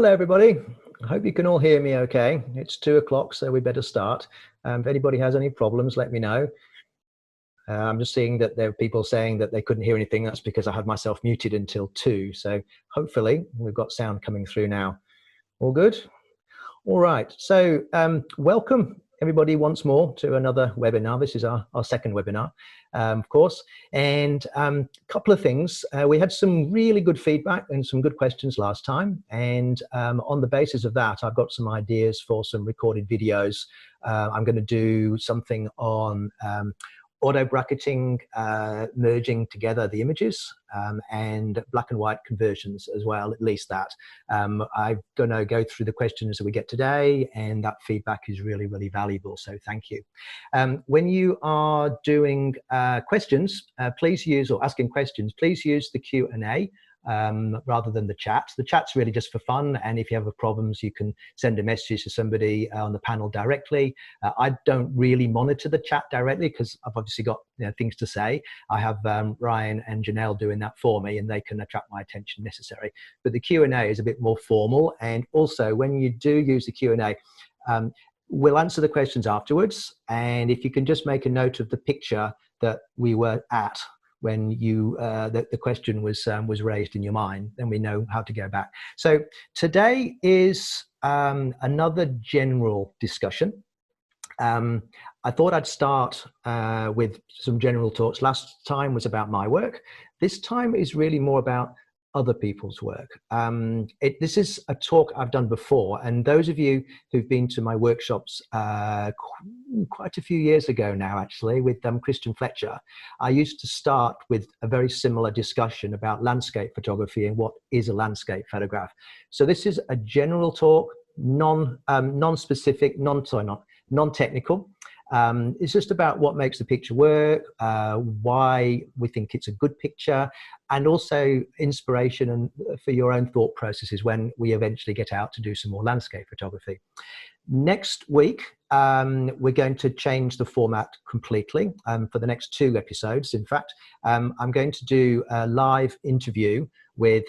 Hello, everybody. I hope you can all hear me okay. It's 2 o'clock, so we better start. If anybody has any problems, let me know. I'm just seeing that there are people saying that they couldn't hear anything. That's because I had myself muted until 2. So hopefully we've got sound coming through now. All good? All right. So welcome, everybody, once more to another webinar. This is our second webinar, of course. And a couple of things. We had some really good feedback and some good questions last time. And on the basis of that, I've got some ideas for some recorded videos. I'm going to do something on auto bracketing, merging together the images, and black and white conversions as well, at least that. I'm going to go through the questions that we get today, and that feedback is really, really valuable, so thank you. When you are doing questions, please use, or asking questions, please use the Q&A. Rather than the chat. The chat's really just for fun, and if you have problems, you can send a message to somebody on the panel directly. I don't really monitor the chat directly because I've obviously got things to say. I have Ryan and Janelle doing that for me, and they can attract my attention necessary. But the Q&A is a bit more formal, and also when you do use the Q&A, we'll answer the questions afterwards, and if you can just make a note of the picture that we were at when you the question was raised in your mind, then we know how to go back. So today is another general discussion. I thought I'd start with some general thoughts. Last time was about my work. This time is really more about other people's work. This is a talk I've done before, and those of you who've been to my workshops quite a few years ago now, actually, with Fletcher, I used to start with a very similar discussion about landscape photography and what is a landscape photograph. So this is a general talk, non-specific, non-technical. It's just about what makes the picture work, why we think it's a good picture, and also inspiration and for your own thought processes when we eventually get out to do some more landscape photography. Next week, we're going to change the format completely for the next 2 episodes. In fact, I'm going to do a live interview with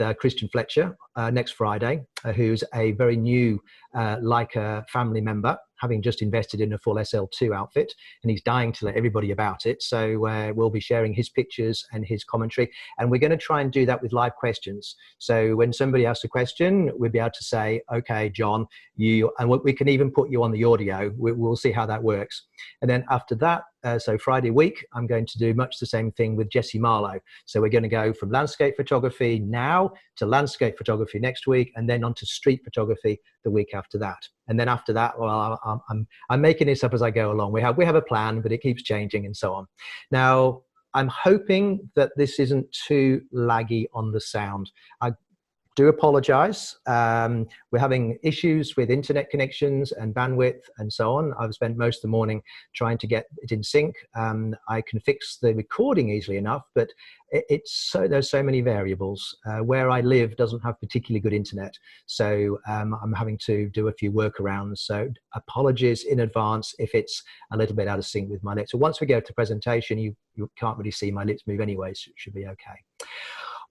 Fletcher next Friday, who's a very new Leica family member, having just invested in a full SL2 outfit, and he's dying to let everybody about it. So we'll be sharing his pictures and his commentary, and we're going to try and do that with live questions. So when somebody asks a question, we'll be able to say, okay, John, and we can even put you on the audio. We'll see how that works. And then after that, so Friday week, I'm going to do much the same thing with Jesse Marlowe. So we're going to go from landscape photography now to landscape photography next week, and then on to street photography the week after that. And then after that, well, I'm making this up as I go along. We have a plan, but it keeps changing and so on. Now, I'm hoping that this isn't too laggy on the sound. I do apologize. We're having issues with internet connections and bandwidth and so on. I've spent most of the morning trying to get it in sync. I can fix the recording easily enough, but there's so many variables. Where I live doesn't have particularly good internet, so I'm having to do a few workarounds. So apologies in advance if it's a little bit out of sync with my lips. So once we go to presentation, you can't really see my lips move anyway, so it should be okay.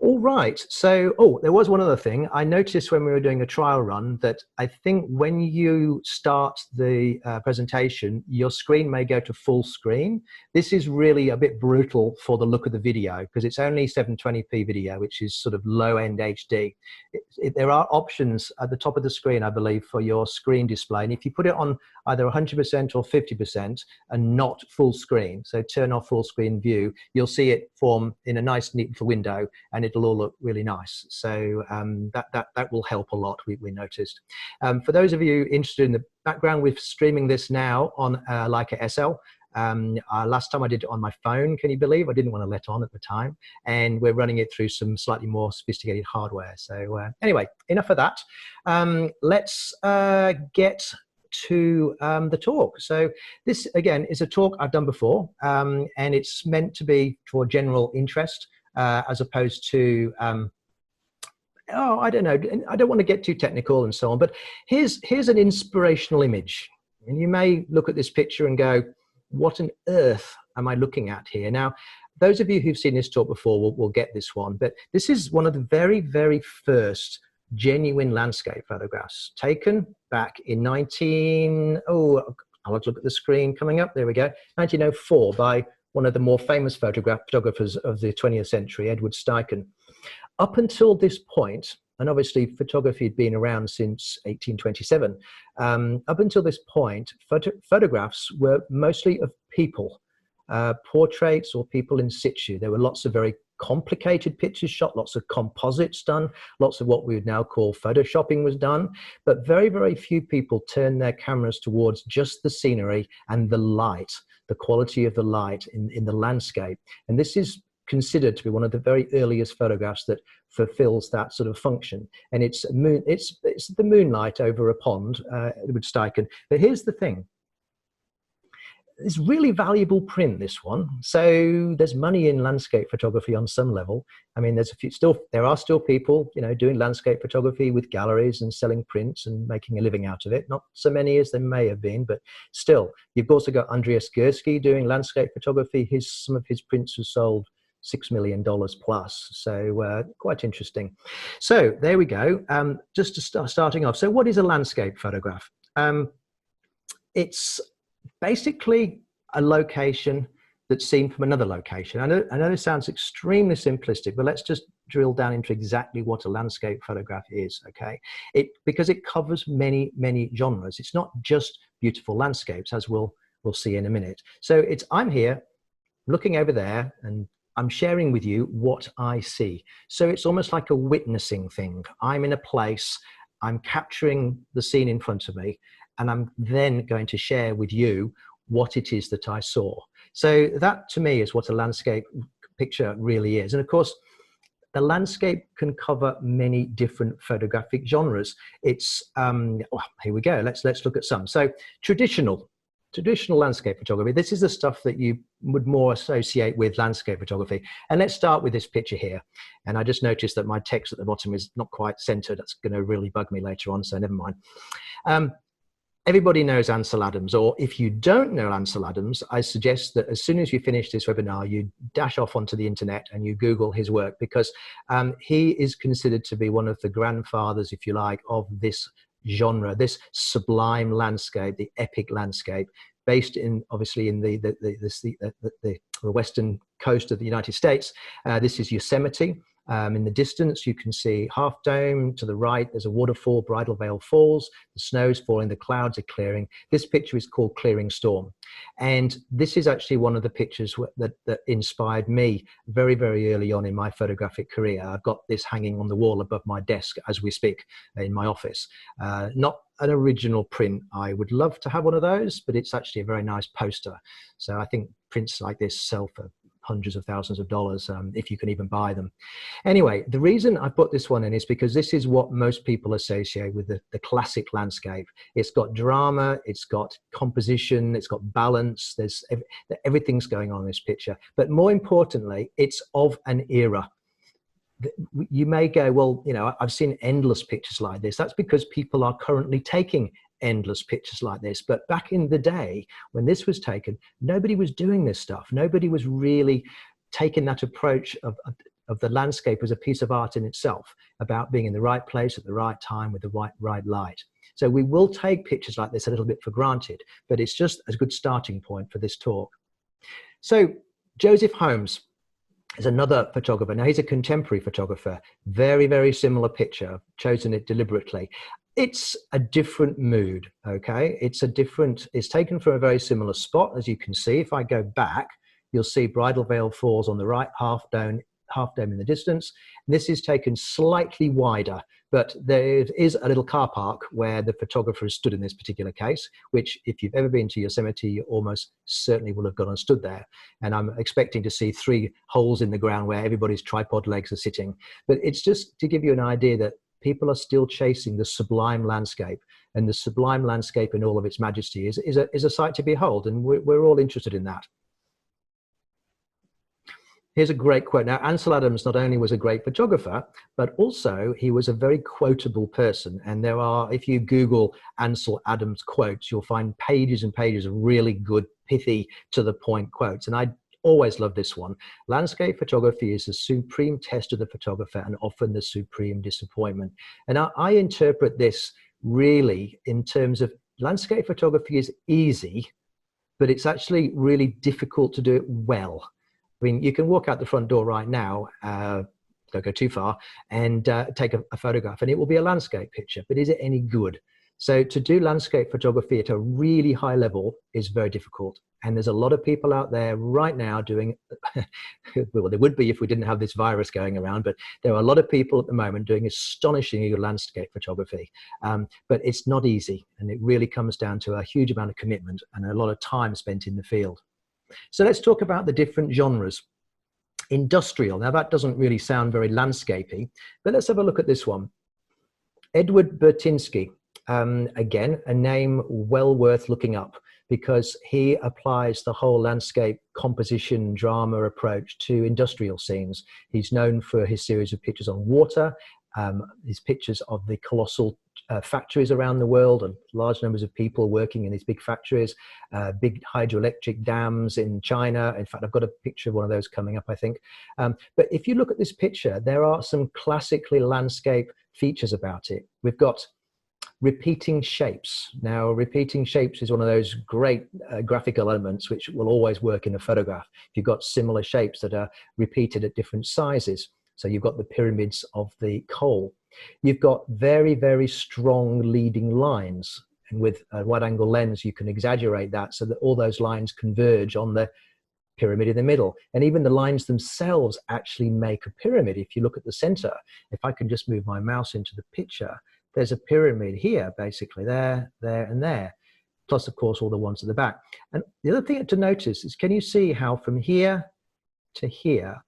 All right, so, there was one other thing. I noticed when we were doing a trial run that I think when you start the presentation, your screen may go to full screen. This is really a bit brutal for the look of the video because it's only 720p video, which is sort of low-end HD. There are options at the top of the screen, I believe, for your screen display. And if you put it on either 100% or 50% and not full screen, so turn off full screen view, you'll see it form in a nice, neat little window, and it'll all look really nice. So that will help a lot, we noticed. For those of you interested in the background, we're streaming this now on Leica SL. Last time I did it on my phone, can you believe? I didn't want to let on at the time. And we're running it through some slightly more sophisticated hardware. So anyway, enough of that. Let's get to the talk. So this, again, is a talk I've done before, and it's meant to be for general interest, as opposed to, I don't know, I don't want to get too technical and so on, but here's an inspirational image. And you may look at this picture and go, what on earth am I looking at here? Now, those of you who've seen this talk before will get this one, but this is one of the very, very first genuine landscape photographs taken back in I'll have to look at the screen coming up. There we go. 1904 by one of the more famous photographers of the 20th century, Edward Steichen. Up until this point, and obviously photography had been around since 1827, up until this point, photographs were mostly of people, portraits or people in situ. There were lots of very complicated pictures shot, lots of composites done, lots of what we would now call photoshopping was done, but very, very few people turned their cameras towards just the scenery and the light, the quality of the light in the landscape. And this is considered to be one of the very earliest photographs that fulfills that sort of function. And it's the moonlight over a pond, Edward Steichen. But here's the thing. It's really valuable print, this one. So there's money in landscape photography on some level. I mean, there are still people, doing landscape photography with galleries and selling prints and making a living out of it. Not so many as there may have been, but still. You've also got Andreas Gursky doing landscape photography. Some of his prints were sold $6 million plus. So quite interesting. So there we go. Just starting off. So what is a landscape photograph? It's basically a location that's seen from another location. I know this sounds extremely simplistic, but let's just drill down into exactly what a landscape photograph is, okay? Because it covers many, many genres. It's not just beautiful landscapes, as we'll see in a minute. So I'm here looking over there and I'm sharing with you what I see. So it's almost like a witnessing thing. I'm in a place, I'm capturing the scene in front of me, and I'm then going to share with you what it is that I saw. So that to me is what a landscape picture really is. And of course, the landscape can cover many different photographic genres. It's, here we go, let's look at some. So traditional landscape photography, this is the stuff that you would more associate with landscape photography. And let's start with this picture here. And I just noticed that my text at the bottom is not quite centered. That's going to really bug me later on, so never mind. Everybody knows Ansel Adams, or if you don't know Ansel Adams, I suggest that as soon as you finish this webinar, you dash off onto the internet and you Google his work, because he is considered to be one of the grandfathers, if you like, of this genre, this sublime landscape, the epic landscape, based obviously in the western coast of the United States. This is Yosemite. In the distance, you can see Half Dome. To the right, there's a waterfall, Bridal Veil Falls. The snow's falling, the clouds are clearing. This picture is called Clearing Storm. And this is actually one of the pictures that inspired me very, very early on in my photographic career. I've got this hanging on the wall above my desk as we speak in my office. Not an original print. I would love to have one of those, but it's actually a very nice poster. So I think prints like this sell for hundreds of thousands of dollars, if you can even buy them. Anyway, the reason I put this one in is because this is what most people associate with the classic landscape. It's got drama, it's got composition, it's got balance, everything's going on in this picture. But more importantly, it's of an era. You may go, well, I've seen endless pictures like this. That's because people are currently taking endless pictures like this. But back in the day when this was taken, nobody was doing this stuff. Nobody was really taking that approach of the landscape as a piece of art in itself, about being in the right place at the right time with the right light. So we will take pictures like this a little bit for granted, but it's just a good starting point for this talk. So Joseph Holmes is another photographer. Now he's a contemporary photographer. Very, very similar picture. I've chosen it deliberately. It's a different mood, okay? It's taken from a very similar spot. As you can see, if I go back, you'll see Bridal Veil Falls on the right, Half Dome in the distance. This is taken slightly wider, but there is a little car park where the photographer has stood in this particular case, which if you've ever been to Yosemite, you almost certainly will have gone and stood there. And I'm expecting to see 3 holes in the ground where everybody's tripod legs are sitting. But it's just to give you an idea that people are still chasing the sublime landscape, and the sublime landscape in all of its majesty is a sight to behold, and we're all interested in that. Here's a great quote. Now, Ansel Adams not only was a great photographer, but also he was a very quotable person. And if you Google Ansel Adams quotes, you'll find pages and pages of really good, pithy, to the point quotes. And always love this one. Landscape photography is the supreme test of the photographer and often the supreme disappointment. And I interpret this really in terms of landscape photography is easy, but it's actually really difficult to do it well. I mean, you can walk out the front door right now, don't go too far, and take a photograph, and it will be a landscape picture, but is it any good? So to do landscape photography at a really high level is very difficult. And there's a lot of people out there right now doing, well, there would be if we didn't have this virus going around, but there are a lot of people at the moment doing astonishingly good landscape photography. But it's not easy, and it really comes down to a huge amount of commitment and a lot of time spent in the field. So let's talk about the different genres. Industrial, now that doesn't really sound very landscapey, but let's have a look at this one. Edward Bertinsky. Again, a name well worth looking up because he applies the whole landscape composition drama approach to industrial scenes. He's known for his series of pictures on water, his pictures of the colossal factories around the world and large numbers of people working in these big factories, big hydroelectric dams in China. In fact, I've got a picture of one of those coming up, I think. But if you look at this picture, there are some classically landscape features about it. We've got repeating shapes. Now, repeating shapes is one of those great graphical elements which will always work in a photograph. You've got similar shapes that are repeated at different sizes. So you've got the pyramids of the coal. You've got very, very strong leading lines. And with a wide angle lens, you can exaggerate that so that all those lines converge on the pyramid in the middle. And even the lines themselves actually make a pyramid. If you look at the center, if I can just move my mouse into the picture, there's a pyramid here, basically, there, and there. Plus, of course, all the ones at the back. And the other thing to notice is, can you see how from here to here,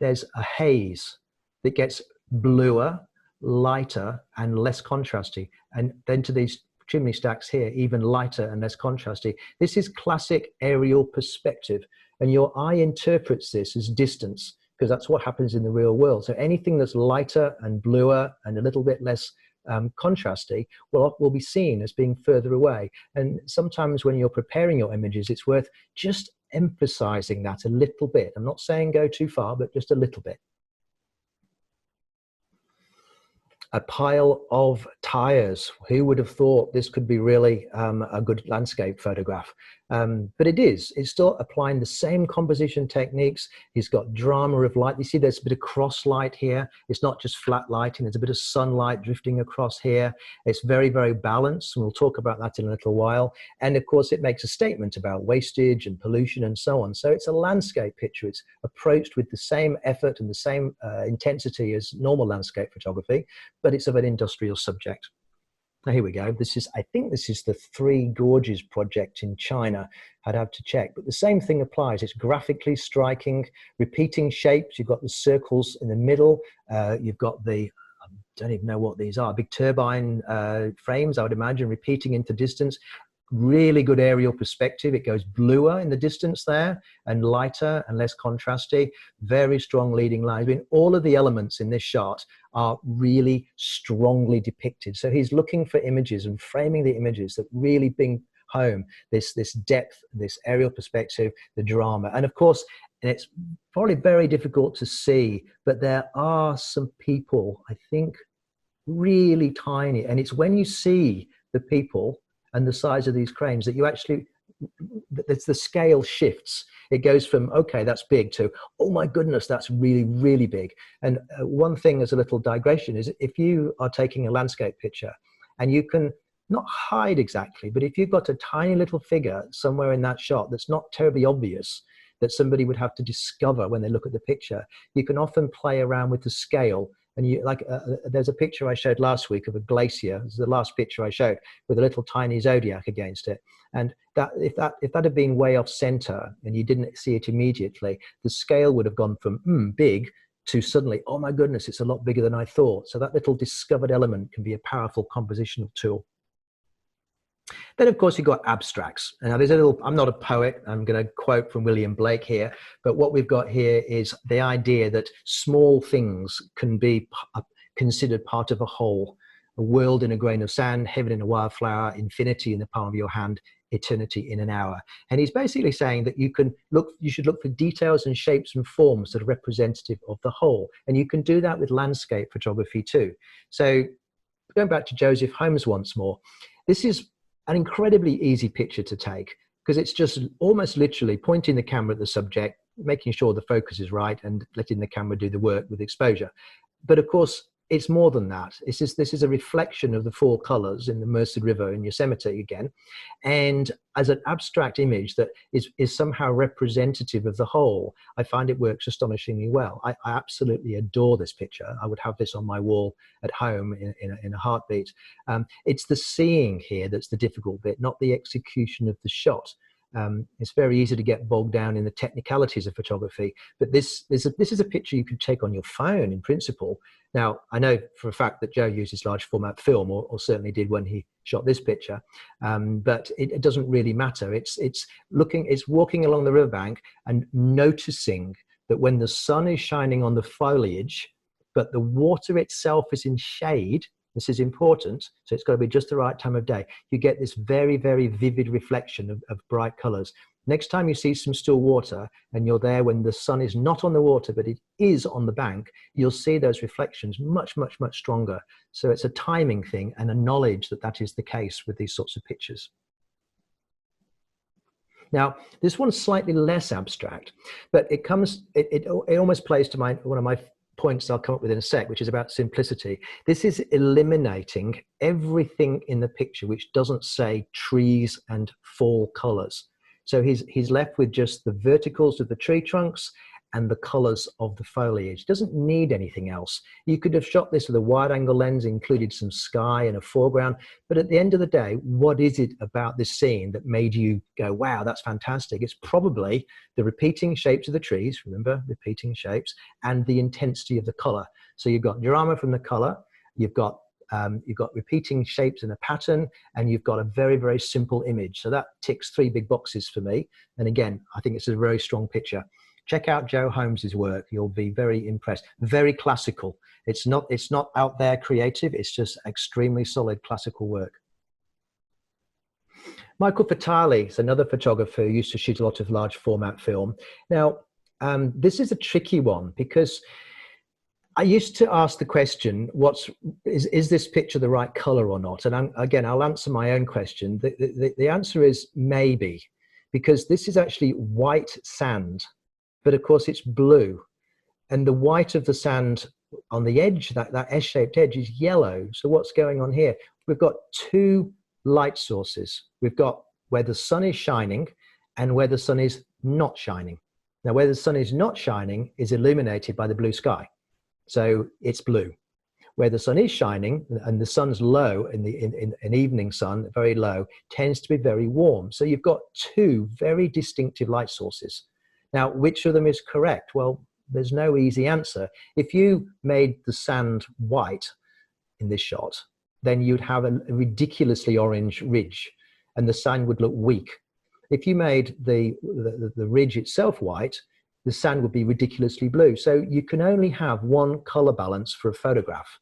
there's a haze that gets bluer, lighter, and less contrasty. And then to these chimney stacks here, even lighter and less contrasty. This is classic aerial perspective. And your eye interprets this as distance, because that's what happens in the real world. So anything that's lighter and bluer and a little bit less contrasty will be seen as being further away. And sometimes when you're preparing your images, it's worth just emphasizing that a little bit. I'm not saying go too far, but just a little bit. A pile of tires. Who would have thought this could be really a good landscape photograph? But it is. It's still applying the same composition techniques. He's got drama of light. You see there's a bit of cross light here. It's not just flat lighting. There's a bit of sunlight drifting across here. It's very, very balanced. And we'll talk about that in a little while. And of course, it makes a statement about wastage and pollution and so on. So it's a landscape picture. It's approached with the same effort and the same intensity as normal landscape photography, but it's of an industrial subject. Now, here we go. This is, I think this is the Three Gorges project in China. I'd have to check, but the same thing applies. It's graphically striking, repeating shapes. You've got the circles in the middle. You've got the, I don't even know what these are, big turbine frames, I would imagine, repeating into distance. Really good aerial perspective. It goes bluer in the distance there and lighter and less contrasty. Very strong leading lines. I mean, all of the elements in this shot are really strongly depicted. So he's looking for images and framing the images that really bring home this depth, this aerial perspective, the drama. And of course, and it's probably very difficult to see, but there are some people, I think, really tiny. And it's when you see the people and the size of these cranes that you actually, the scale shifts. It goes from, okay, that's big, to, oh my goodness, that's really, really big. And one thing as a little digression is, if you are taking a landscape picture and you can not hide exactly, but if you've got a tiny little figure somewhere in that shot that's not terribly obvious, that somebody would have to discover when they look at the picture, you can often play around with the scale. And you, like, there's a picture I showed last week of a glacier. This is the last picture I showed, with a little tiny zodiac against it. And that if that had been way off center and you didn't see it immediately, the scale would have gone from big to suddenly, oh my goodness, it's a lot bigger than I thought. So that little discovered element can be a powerful compositional tool. Then, of course, you've got abstracts. Now, there's a little, I'm not a poet, I'm going to quote from William Blake here, but what we've got here is the idea that small things can be considered part of a whole. A world in a grain of sand, heaven in a wildflower, infinity in the palm of your hand. eternity in an hour. And he's basically saying that you should look for details and shapes and forms that are representative of the whole. And you can do that with landscape photography too. So going back to Joseph Holmes once more, this is an incredibly easy picture to take because it's just almost literally pointing the camera at the subject, making sure the focus is right and letting the camera do the work with exposure. But of course, it's more than that. This is a reflection of the four colors in the Merced River in Yosemite again. And as an abstract image that is somehow representative of the whole, I find it works astonishingly well. I absolutely adore this picture. I would have this on my wall at home in a heartbeat. It's the seeing here that's the difficult bit, not the execution of the shot. It's very easy to get bogged down in the technicalities of photography, but this is a picture you could take on your phone in principle. Now, I know for a fact that Joe uses large format film, or certainly did when he shot this picture, but it doesn't really matter. It's walking along the riverbank and noticing that when the sun is shining on the foliage, but the water itself is in shade. This is important, so it's got to be just the right time of day. You get this very, very vivid reflection of bright colors. Next time you see some still water and you're there when the sun is not on the water, but it is on the bank, you'll see those reflections much, much, much stronger. So it's a timing thing and a knowledge that that is the case with these sorts of pictures. Now, this one's slightly less abstract, but it almost plays to one of my points I'll come up with in a sec, which is about simplicity. This is eliminating everything in the picture which doesn't say trees and fall colors. So he's left with just the verticals of the tree trunks and the colors of the foliage. Doesn't need anything else. You could have shot this with a wide angle lens, included some sky and a foreground, but at the end of the day, what is it about this scene that made you go, wow, that's fantastic? It's probably the repeating shapes of the trees, remember, repeating shapes, and the intensity of the color. So you've got drama from the color, you've got repeating shapes in a pattern, and you've got a very, very simple image. So that ticks 3 big boxes for me. And again, I think it's a very strong picture. Check out Joe Holmes's work. You'll be very impressed. Very classical. It's not out there creative. It's just extremely solid classical work. Michael Fatali is another photographer who used to shoot a lot of large format film. Now, this is a tricky one because I used to ask the question, is this picture the right color or not? And again, I'll answer my own question. The answer is maybe, because this is actually white sand, but of course it's blue. And the white of the sand on the edge, that S-shaped edge, is yellow. So what's going on here? We've got 2 light sources. We've got where the sun is shining and where the sun is not shining. Now, where the sun is not shining is illuminated by the blue sky. So it's blue. Where the sun is shining, and the sun's low in an evening sun, very low, tends to be very warm. So you've got 2 very distinctive light sources. Now, which of them is correct? Well, there's no easy answer. If you made the sand white in this shot, then you'd have a ridiculously orange ridge, and the sand would look weak. If you made the ridge itself white, the sand would be ridiculously blue. So you can only have one color balance for a photograph,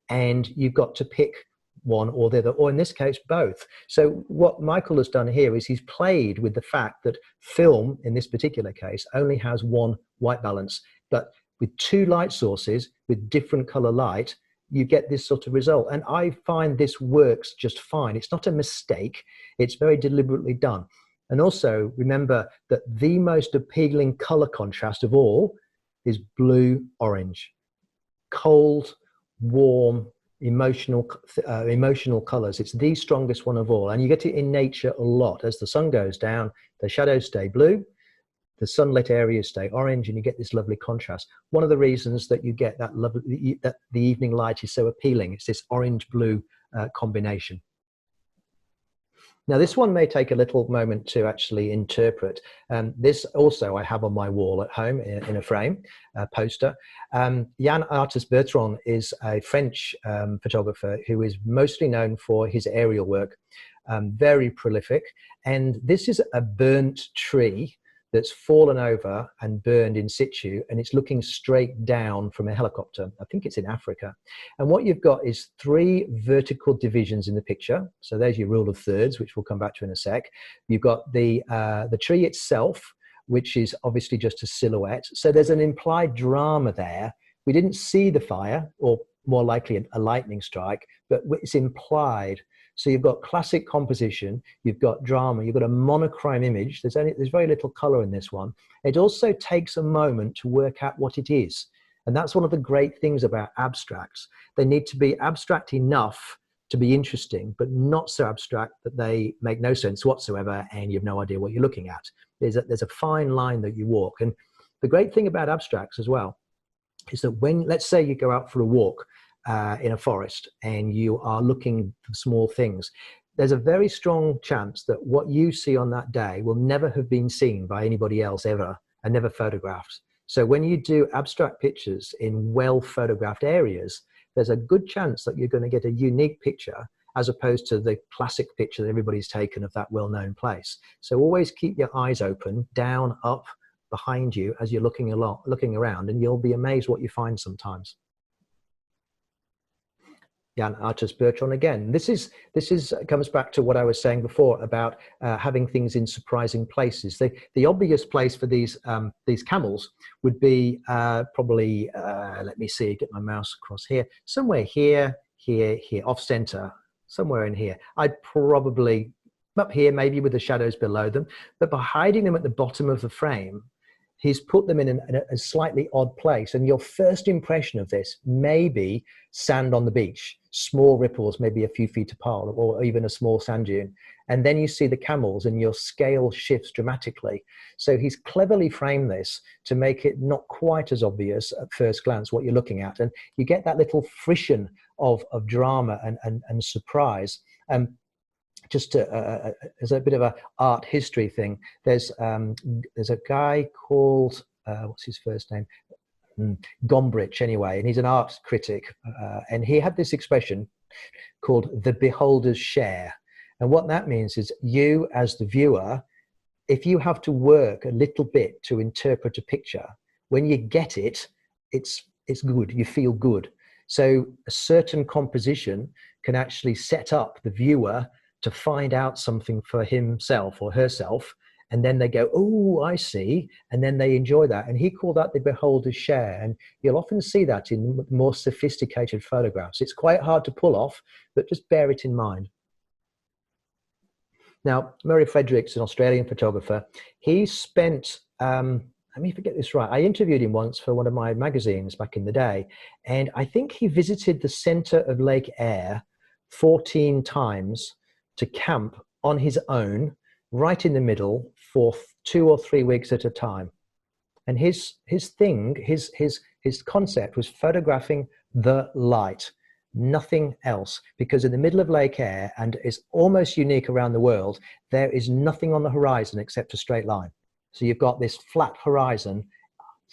and you've got to pick one or the other, or in this case, both. So what Michael has done here is he's played with the fact that film, in this particular case, only has one white balance, but with 2 light sources with different color light, you get this sort of result. And I find this works just fine. It's not a mistake. It's very deliberately done. And also remember that the most appealing color contrast of all is blue-orange. Cold, warm, emotional colors. It's the strongest one of all. And you get it in nature a lot. As the sun goes down, the shadows stay blue, the sunlit areas stay orange, and you get this lovely contrast. One of the reasons that you get that lovely, that the evening light is so appealing, it's this orange-blue combination. Now, this one may take a little moment to actually interpret. This also I have on my wall at home in a frame, a poster. Yann Arthus-Bertrand is a French photographer who is mostly known for his aerial work, very prolific. And this is a burnt tree that's fallen over and burned in situ, and it's looking straight down from a helicopter. I think it's in Africa. And what you've got is 3 vertical divisions in the picture. So there's your rule of thirds, which we'll come back to in a sec. You've got the tree itself, which is obviously just a silhouette. So there's an implied drama there. We didn't see the fire, or more likely a lightning strike, but it's implied. So you've got classic composition, you've got drama, you've got a monochrome image. There's very little color in this one. It also takes a moment to work out what it is. And that's one of the great things about abstracts. They need to be abstract enough to be interesting, but not so abstract that they make no sense whatsoever and you have no idea what you're looking at. There's a fine line that you walk. And the great thing about abstracts as well is that when, let's say you go out for a walk in a forest and you are looking for small things, there's a very strong chance that what you see on that day will never have been seen by anybody else ever and never photographed. So when you do abstract pictures in well photographed areas, there's a good chance that you're going to get a unique picture as opposed to the classic picture that everybody's taken of that well-known place. So always keep your eyes open, down, up, behind you as you're looking around, and you'll be amazed what you find sometimes. Yann Arthus-Bertrand again. This comes back to what I was saying before about having things in surprising places. The obvious place for these camels would be probably, let me see, get my mouse across here, somewhere here, off center, somewhere in here. I'd probably up here, maybe with the shadows below them, but by hiding them at the bottom of the frame, he's put them in a slightly odd place. And your first impression of this may be sand on the beach, small ripples, maybe a few feet apart, or even a small sand dune. And then you see the camels and your scale shifts dramatically. So he's cleverly framed this to make it not quite as obvious at first glance what you're looking at. And you get that little frisson of drama and surprise. Just as a bit of a art history thing, there's a guy called what's his first name, Gombrich anyway, and he's an art critic, and he had this expression called the beholder's share. And what that means is you as the viewer, if you have to work a little bit to interpret a picture, when you get it, it's good, you feel good. So a certain composition can actually set up the viewer to find out something for himself or herself, and then they go, oh, I see, and then they enjoy that. And he called that the beholder's share, and you'll often see that in more sophisticated photographs. It's quite hard to pull off, but just bear it in mind. Now, Murray Fredericks, an Australian photographer, he spent, let me forget this right, I interviewed him once for one of my magazines back in the day, and I think he visited the center of Lake Eyre 14 times to camp on his own, right in the middle, for 2 or 3 weeks at a time. And his concept was photographing the light, nothing else, because in the middle of Lake Eyre, and it's almost unique around the world, there is nothing on the horizon except a straight line. So you've got this flat horizon,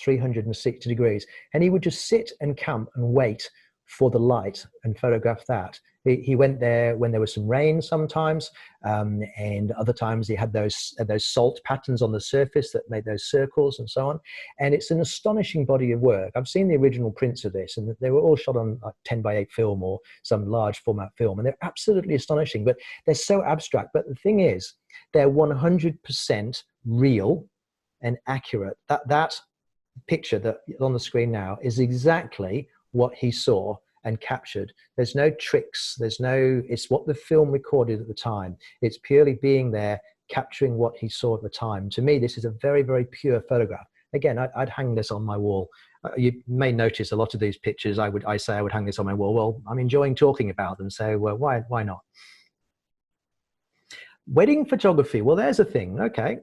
360 degrees, and he would just sit and camp and wait for the light and photograph that. He went there when there was some rain sometimes, and other times he had those salt patterns on the surface that made those circles and so on. And it's an astonishing body of work. I've seen the original prints of this, and they were all shot on like 10:8 film or some large format film, and they're absolutely astonishing, but they're so abstract. But the thing is, they're 100% real and accurate. That picture that on the screen now is exactly what he saw and captured. There's no tricks, it's what the film recorded at the time. It's purely being there, capturing what he saw at the time. To me, this is a very, very pure photograph. Again, I'd hang this on my wall. You may notice a lot of these pictures, I say I would hang this on my wall. Well, I'm enjoying talking about them, so why not? Wedding photography, well, there's a thing, okay.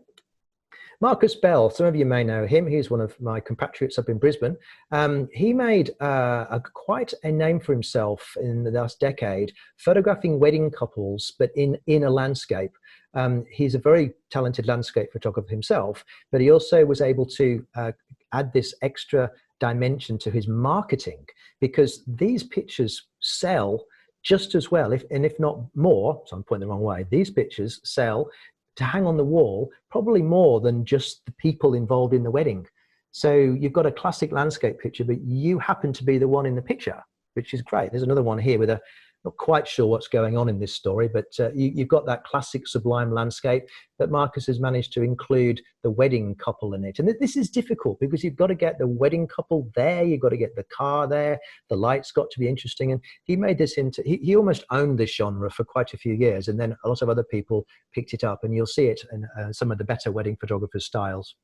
Marcus Bell, some of you may know him. He's one of my compatriots up in Brisbane. He made quite a name for himself in the last decade, photographing wedding couples, but in a landscape. He's a very talented landscape photographer himself, but he also was able to add this extra dimension to his marketing, because these pictures sell just as well, if not more, so I'm pointing the wrong way, these pictures sell to hang on the wall, probably more than just the people involved in the wedding. So you've got a classic landscape picture, but you happen to be the one in the picture, which is great. There's another one here with a, not quite sure what's going on in this story, but you've got that classic sublime landscape that Marcus has managed to include the wedding couple in it. And this is difficult because you've got to get the wedding couple there, you've got to get the car there, the lights got to be interesting. And he made this into, he almost owned this genre for quite a few years. And then a lot of other people picked it up, and you'll see it in some of the better wedding photographers' styles.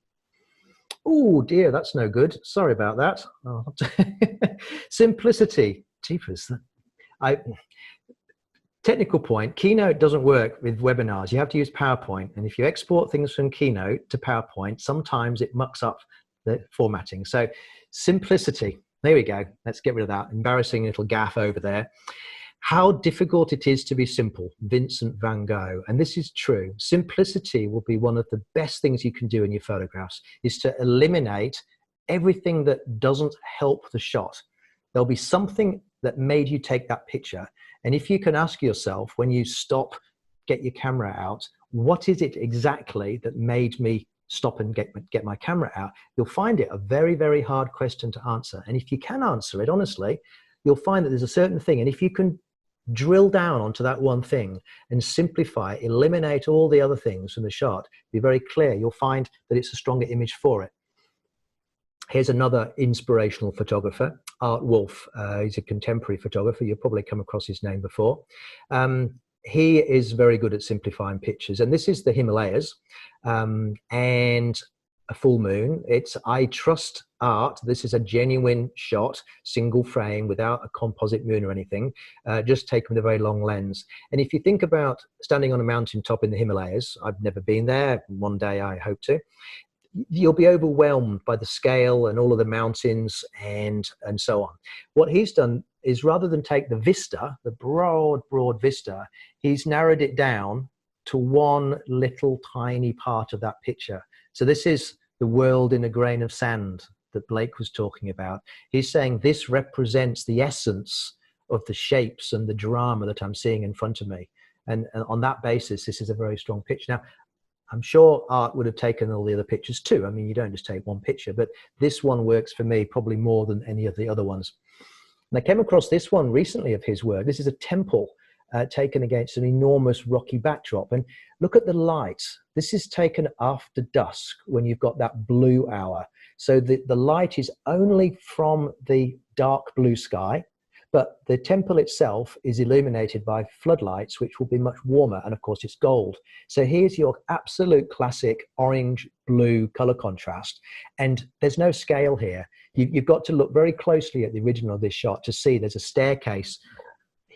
Oh dear, that's no good. Sorry about that. Oh. Simplicity. Jeepers. Technical point, Keynote doesn't work with webinars. You have to use PowerPoint. And if you export things from Keynote to PowerPoint, sometimes it mucks up the formatting. So simplicity, there we go. Let's get rid of that embarrassing little gaff over there. How difficult it is to be simple, Vincent van Gogh. And this is true. Simplicity will be one of the best things you can do in your photographs, is to eliminate everything that doesn't help the shot. There'll be something that made you take that picture. And if you can ask yourself, when you stop, get your camera out, what is it exactly that made me stop and get my camera out? You'll find it a very, very hard question to answer. And if you can answer it, honestly, you'll find that there's a certain thing. And if you can drill down onto that one thing and simplify, eliminate all the other things from the shot, be very clear, you'll find that it's a stronger image for it. Here's another inspirational photographer, Wolfe. He's a contemporary photographer. You'll probably come across his name before. He is very good at simplifying pictures. And this is the Himalayas and a full moon. It's I Trust Art. This is a genuine shot, single frame, without a composite moon or anything, just taken with a very long lens. And if you think about standing on a mountaintop in the Himalayas, I've never been there. One day I hope to. You'll be overwhelmed by the scale and all of the mountains and so on. What he's done is, rather than take the vista, the broad vista, he's narrowed it down to one little tiny part of that picture. So this is the world in a grain of sand that Blake was talking about. He's saying this represents the essence of the shapes and the drama that I'm seeing in front of me. And on that basis, this is a very strong picture. Now, I'm sure Art would have taken all the other pictures too. I mean, you don't just take one picture, but this one works for me probably more than any of the other ones. And I came across this one recently of his work. This is a temple taken against an enormous rocky backdrop. And look at the light. This is taken after dusk when you've got that blue hour. So the light is only from the dark blue sky, but the temple itself is illuminated by floodlights, which will be much warmer. And of course, it's gold. So here's your absolute classic orange-blue color contrast. And there's no scale here. You've got to look very closely at the original of this shot to see there's a staircase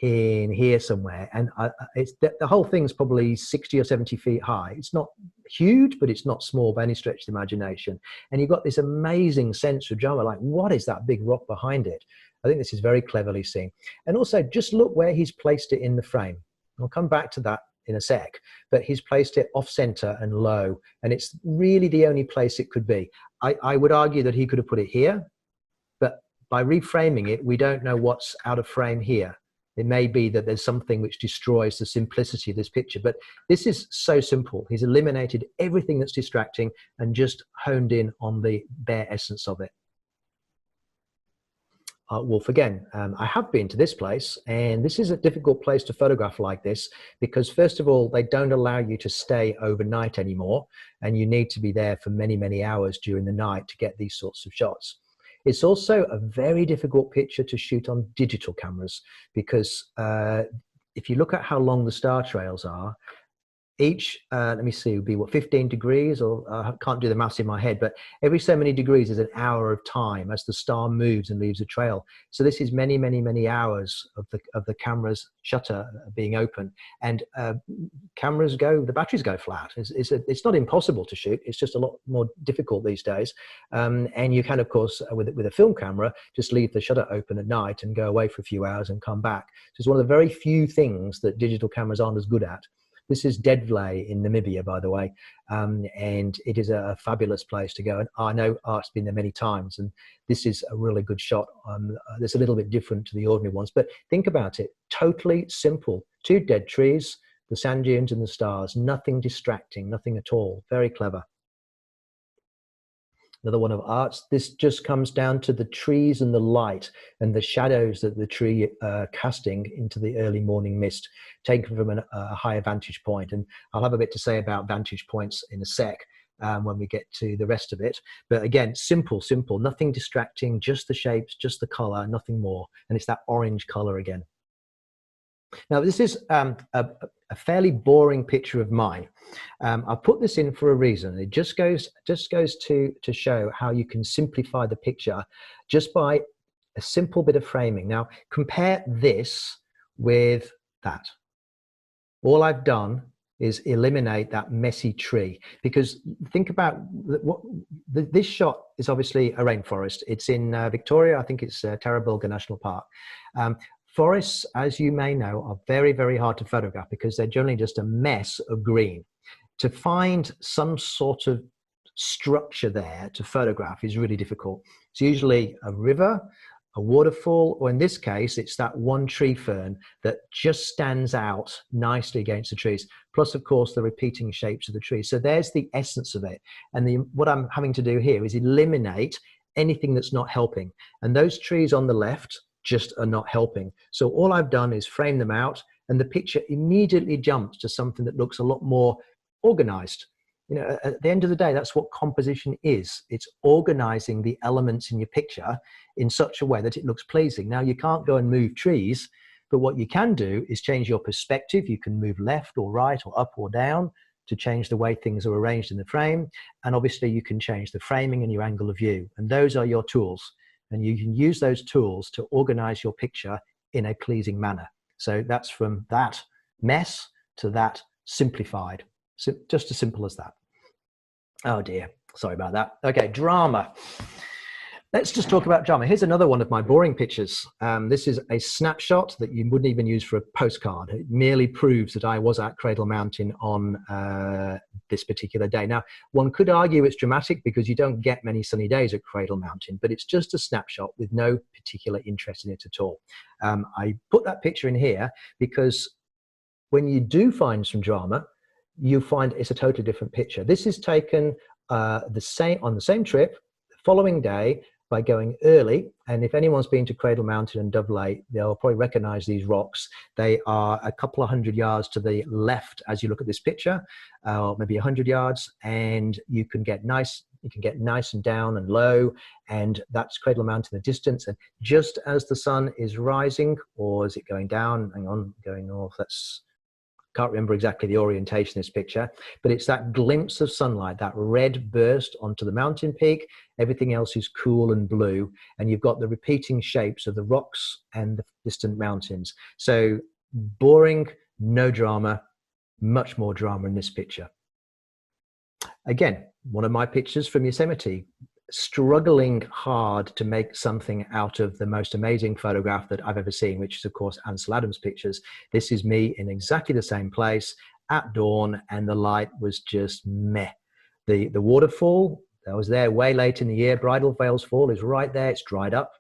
in here somewhere. And it's the whole thing's probably 60 or 70 feet high. It's not huge, but it's not small by any stretch of the imagination. And you've got this amazing sense of drama, like, what is that big rock behind it? I think this is very cleverly seen. And also, just look where he's placed it in the frame. I'll come back to that in a sec, but he's placed it off center and low, and it's really the only place it could be. I would argue that he could have put it here, but by reframing it, we don't know what's out of frame here. It may be that there's something which destroys the simplicity of this picture, but this is so simple. He's eliminated everything that's distracting and just honed in on the bare essence of it. Wolfe again. I have been to this place, and this is a difficult place to photograph like this because, first of all, they don't allow you to stay overnight anymore, and you need to be there for many, many hours during the night to get these sorts of shots. It's also a very difficult picture to shoot on digital cameras because if you look at how long the star trails are, each, let me see, would be what, 15 degrees, or I can't do the maths in my head, but every so many degrees is an hour of time as the star moves and leaves a trail. So this is many, many, many hours of the camera's shutter being open, and cameras go, the batteries go flat. It's not impossible to shoot. It's just a lot more difficult these days. And you can, of course, with a film camera, just leave the shutter open at night and go away for a few hours and come back. So it's one of the very few things that digital cameras aren't as good at. This is Deadvlay in Namibia, by the way, and it is a fabulous place to go. And I know Art's been there many times, and this is a really good shot. That's a little bit different to the ordinary ones, but think about it. Totally simple. 2 dead trees, the sand dunes and the stars, nothing distracting, nothing at all. Very clever. Another one of arts. This just comes down to the trees and the light and the shadows that the tree casting into the early morning mist, taken from a higher vantage point. And I'll have a bit to say about vantage points in a sec when we get to the rest of it. But again, simple, nothing distracting, just the shapes, just the color, nothing more. And it's that orange color again. Now, this is a fairly boring picture of mine. I put this in for a reason. It just goes to show how you can simplify the picture just by a simple bit of framing. Now, compare this with that. All I've done is eliminate that messy tree, because think about this shot is obviously a rainforest. It's in Victoria. I think it's Tarrabilga National Park. Forests, as you may know, are very, very hard to photograph because they're generally just a mess of green. To find some sort of structure there to photograph is really difficult. It's usually a river, a waterfall, or in this case, it's that one tree fern that just stands out nicely against the trees. Plus, of course, the repeating shapes of the trees. So there's the essence of it. And what I'm having to do here is eliminate anything that's not helping. And those trees on the left just are not helping. So all I've done is frame them out, and the picture immediately jumps to something that looks a lot more organized. You know, at the end of the day, that's what composition is. It's organizing the elements in your picture in such a way that it looks pleasing. Now, you can't go and move trees, but what you can do is change your perspective. You can move left or right or up or down to change the way things are arranged in the frame. And obviously you can change the framing and your angle of view. And those are your tools. And you can use those tools to organize your picture in a pleasing manner. So that's from that mess to that simplified. So just as simple as that. Oh dear, sorry about that. Okay, drama. Let's just talk about drama. Here's another one of my boring pictures. This is a snapshot that you wouldn't even use for a postcard. It merely proves that I was at Cradle Mountain on this particular day. Now, one could argue it's dramatic because you don't get many sunny days at Cradle Mountain, but it's just a snapshot with no particular interest in it at all. I put that picture in here because when you do find some drama, you find it's a totally different picture. This is taken on the same trip, the following day, by going early. And if anyone's been to Cradle Mountain and Dovelate, they'll probably recognize these rocks. They are a couple of 100 yards to the left as you look at this picture, maybe 100 yards, and you can get nice and down and low, and that's Cradle Mountain in the distance. And just as the sun is rising, or is it going down? Hang on, going north. Can't remember exactly the orientation of this picture, but it's that glimpse of sunlight, that red burst onto the mountain peak. Everything else is cool and blue, and you've got the repeating shapes of the rocks and the distant mountains. So boring, no drama, much more drama in this picture. Again, one of my pictures from Yosemite, struggling hard to make something out of the most amazing photograph that I've ever seen, which is of course Ansel Adams' pictures. This is me in exactly the same place at dawn, and the light was just meh. The waterfall, I was there way late in the year. Bridal Veils Fall is right there. It's dried up.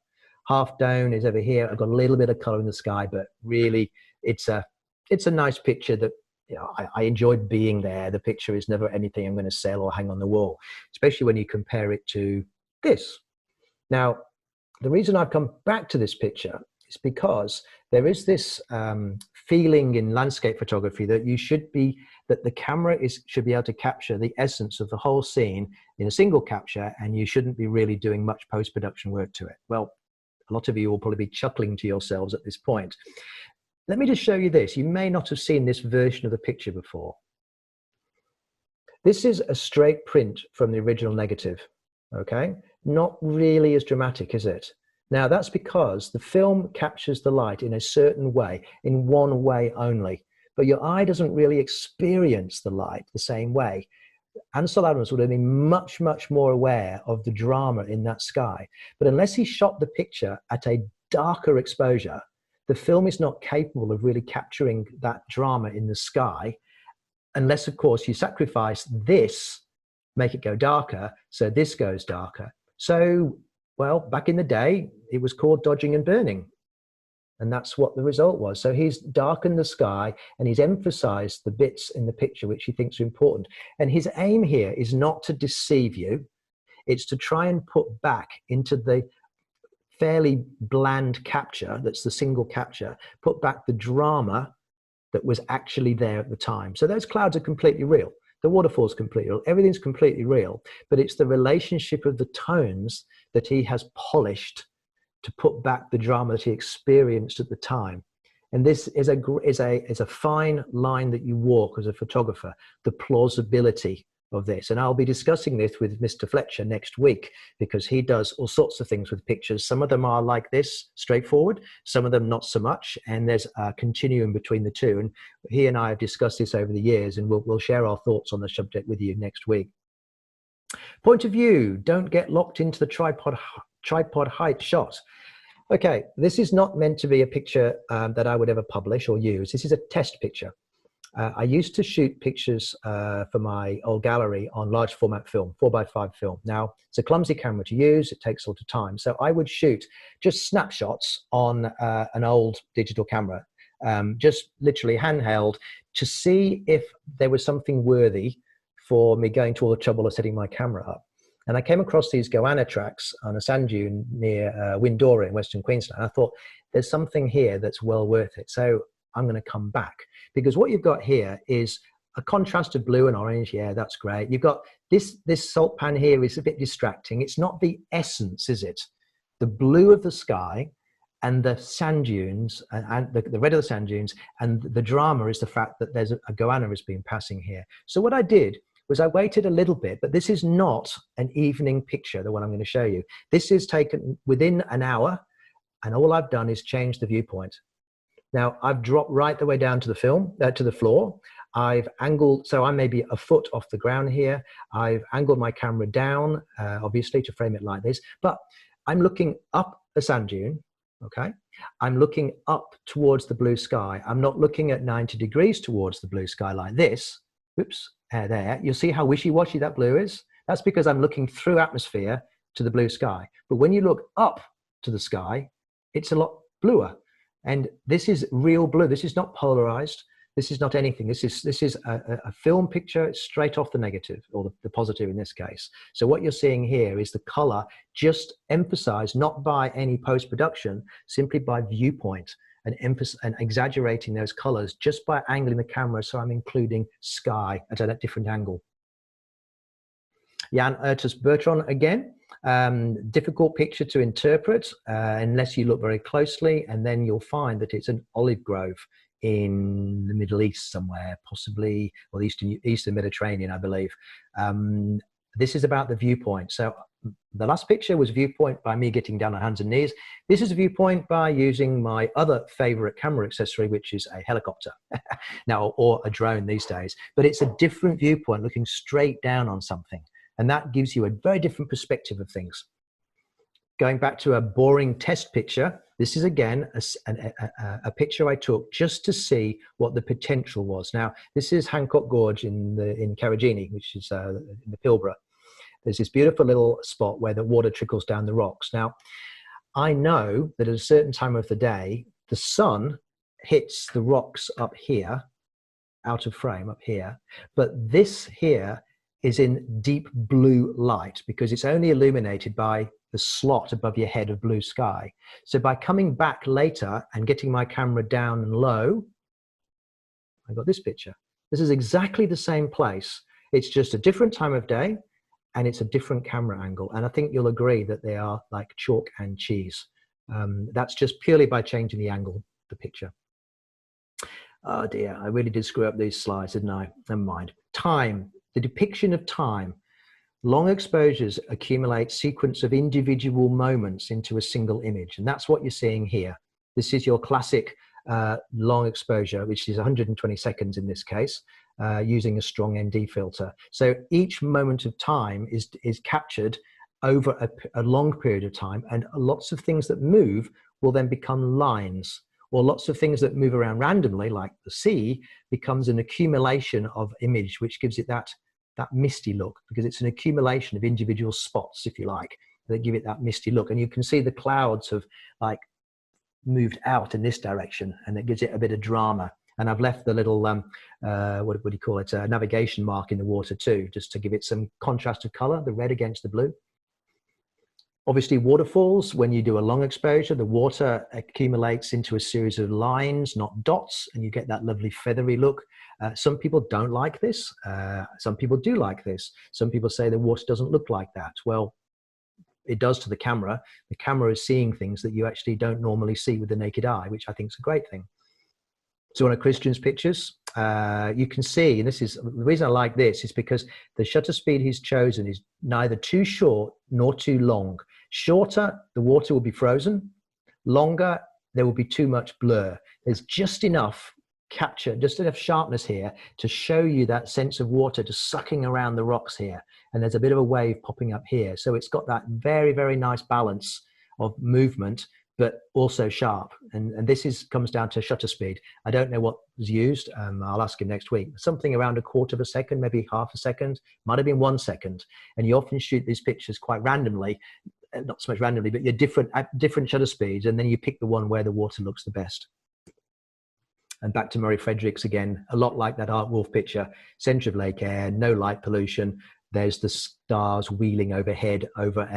Half Dome is over here. I've got a little bit of color in the sky, but really it's a nice picture that, you know, I enjoyed being there. The picture is never anything I'm going to sell or hang on the wall, especially when you compare it to this. Now, the reason I've come back to this picture is because there is this feeling in landscape photography that the camera should be able to capture the essence of the whole scene in a single capture, and you shouldn't be really doing much post-production work to it. Well, a lot of you will probably be chuckling to yourselves at this point. Let me just show you this. You may not have seen this version of the picture before. This is a straight print from the original negative, okay? Not really as dramatic, is it? Now, that's because the film captures the light in a certain way, in one way only, but your eye doesn't really experience the light the same way. Ansel Adams would have been much, much more aware of the drama in that sky. But unless he shot the picture at a darker exposure, the film is not capable of really capturing that drama in the sky, unless, of course, you sacrifice this, make it go darker, so this goes darker. So, well, back in the day, it was called dodging and burning. And that's what the result was. So he's darkened the sky and he's emphasized the bits in the picture which he thinks are important. And his aim here is not to deceive you. It's to try and put back into the fairly bland capture, that's the single capture, put back the drama that was actually there at the time. So those clouds are completely real. The waterfall's completely real. Everything's completely real. But it's the relationship of the tones that he has polished to put back the drama that he experienced at the time. And this is a fine line that you walk as a photographer, the plausibility of this. And I'll be discussing this with Mr. Fletcher next week, because he does all sorts of things with pictures. Some of them are like this, straightforward, some of them not so much, and there's a continuum between the two. And he and I have discussed this over the years, and we'll share our thoughts on the subject with you next week. Point of view: don't get locked into the tripod height shot. Okay, this is not meant to be a picture that I would ever publish or use. This is a test picture. I used to shoot pictures for my old gallery on large format film, 4x5 film. Now, it's a clumsy camera to use. It takes a lot of time. So I would shoot just snapshots on an old digital camera, just literally handheld, to see if there was something worthy for me going to all the trouble of setting my camera up. And I came across these goanna tracks on a sand dune near Windora in Western Queensland. I thought, there's something here that's well worth it. So I'm going to come back, because what you've got here is a contrast of blue and orange. Yeah, that's great. You've got this salt pan here is a bit distracting. It's not the essence, is it? The blue of the sky and the sand dunes and the red of the sand dunes, and the drama is the fact that there's a goanna has been passing here. So what I did was I waited a little bit, but this is not an evening picture, the one I'm going to show you. This is taken within an hour, and all I've done is change the viewpoint. Now, I've dropped right the way down to the floor. I've angled, so I'm maybe a foot off the ground here. I've angled my camera down, obviously, to frame it like this. But I'm looking up a sand dune, okay? I'm looking up towards the blue sky. I'm not looking at 90 degrees towards the blue sky like this. Oops, there. You'll see how wishy-washy that blue is. That's because I'm looking through atmosphere to the blue sky. But when you look up to the sky, it's a lot bluer. And this is real blue. This is not polarized. This is not anything. This is a film picture straight off the negative, or the positive in this case. So what you're seeing here is the color just emphasized, not by any post-production, simply by viewpoint, and exaggerating those colors just by angling the camera. So I'm including sky at a different angle. Yann Arthus-Bertrand again. Difficult picture to interpret unless you look very closely, and then you'll find that it's an olive grove in the Middle East somewhere, possibly, or the Eastern Mediterranean, I believe. This is about the viewpoint. So the last picture was viewpoint by me getting down on hands and knees. This is a viewpoint by using my other favorite camera accessory, which is a helicopter now, or a drone these days. But it's a different viewpoint, looking straight down on something. And that gives you a very different perspective of things. Going back to a boring test picture, this is again a picture I took just to see what the potential was. Now, this is Hancock Gorge in Carragini, which is in the Pilbara. There's this beautiful little spot where the water trickles down the rocks. Now, I know that at a certain time of the day, the sun hits the rocks up here, out of frame up here, but this here is in deep blue light because it's only illuminated by the slot above your head of blue sky. So by coming back later and getting my camera down and low, I got this picture. This is exactly the same place. It's just a different time of day and it's a different camera angle. And I think you'll agree that they are like chalk and cheese. That's just purely by changing the angle of the picture. Oh dear, I really did screw up these slides, didn't I? Never mind. Time. The depiction of time. Long exposures accumulate sequence of individual moments into a single image. And that's what you're seeing here. This is your classic long exposure, which is 120 seconds in this case, using a strong ND filter. So each moment of time is captured over a long period of time, and lots of things that move will then become lines, or lots of things that move around randomly, like the sea, becomes an accumulation of image, which gives it that misty look, because it's an accumulation of individual spots, if you like, that give it that misty look. And you can see the clouds have like moved out in this direction, and it gives it a bit of drama. And I've left the little, what do you call it, navigation mark in the water too, just to give it some contrast of color, the red against the blue. Obviously, waterfalls, when you do a long exposure, the water accumulates into a series of lines, not dots, and you get that lovely feathery look. Some people don't like this. Some people do like this. Some people say the water doesn't look like that. Well, it does to the camera. The camera is seeing things that you actually don't normally see with the naked eye, which I think is a great thing. So one of Christian's pictures, you can see, and this is the reason I like this, is because the shutter speed he's chosen is neither too short nor too long. Shorter, the water will be frozen. Longer, there will be too much blur. There's just enough capture, just enough sharpness here to show you that sense of water just sucking around the rocks here. And there's a bit of a wave popping up here. So it's got that very, very nice balance of movement, but also sharp. And this comes down to shutter speed. I don't know what was used. I'll ask him next week. Something around 1/4 of a second, maybe 1/2 a second, might have been 1 second. And you often shoot these pictures quite randomly, not so much randomly, but you're at different shutter speeds, and then you pick the one where the water looks the best. And back to Murray Fredericks again, a lot like that Art Wolfe picture, center of Lake Eyre, no light pollution. There's the stars wheeling overhead over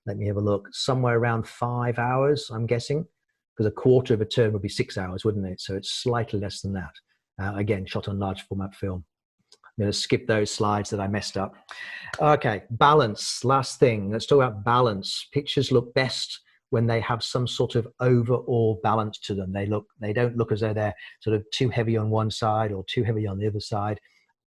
let me have a look, somewhere around 5 hours, I'm guessing, because 1/4 of a turn would be 6 hours, wouldn't it? So it's slightly less than that. Again, shot on large format film. I'm going to skip those slides that I messed up. Okay, balance, last thing. Let's talk about balance. Pictures look best when they have some sort of overall balance to them. They don't look as though they're sort of too heavy on one side or too heavy on the other side.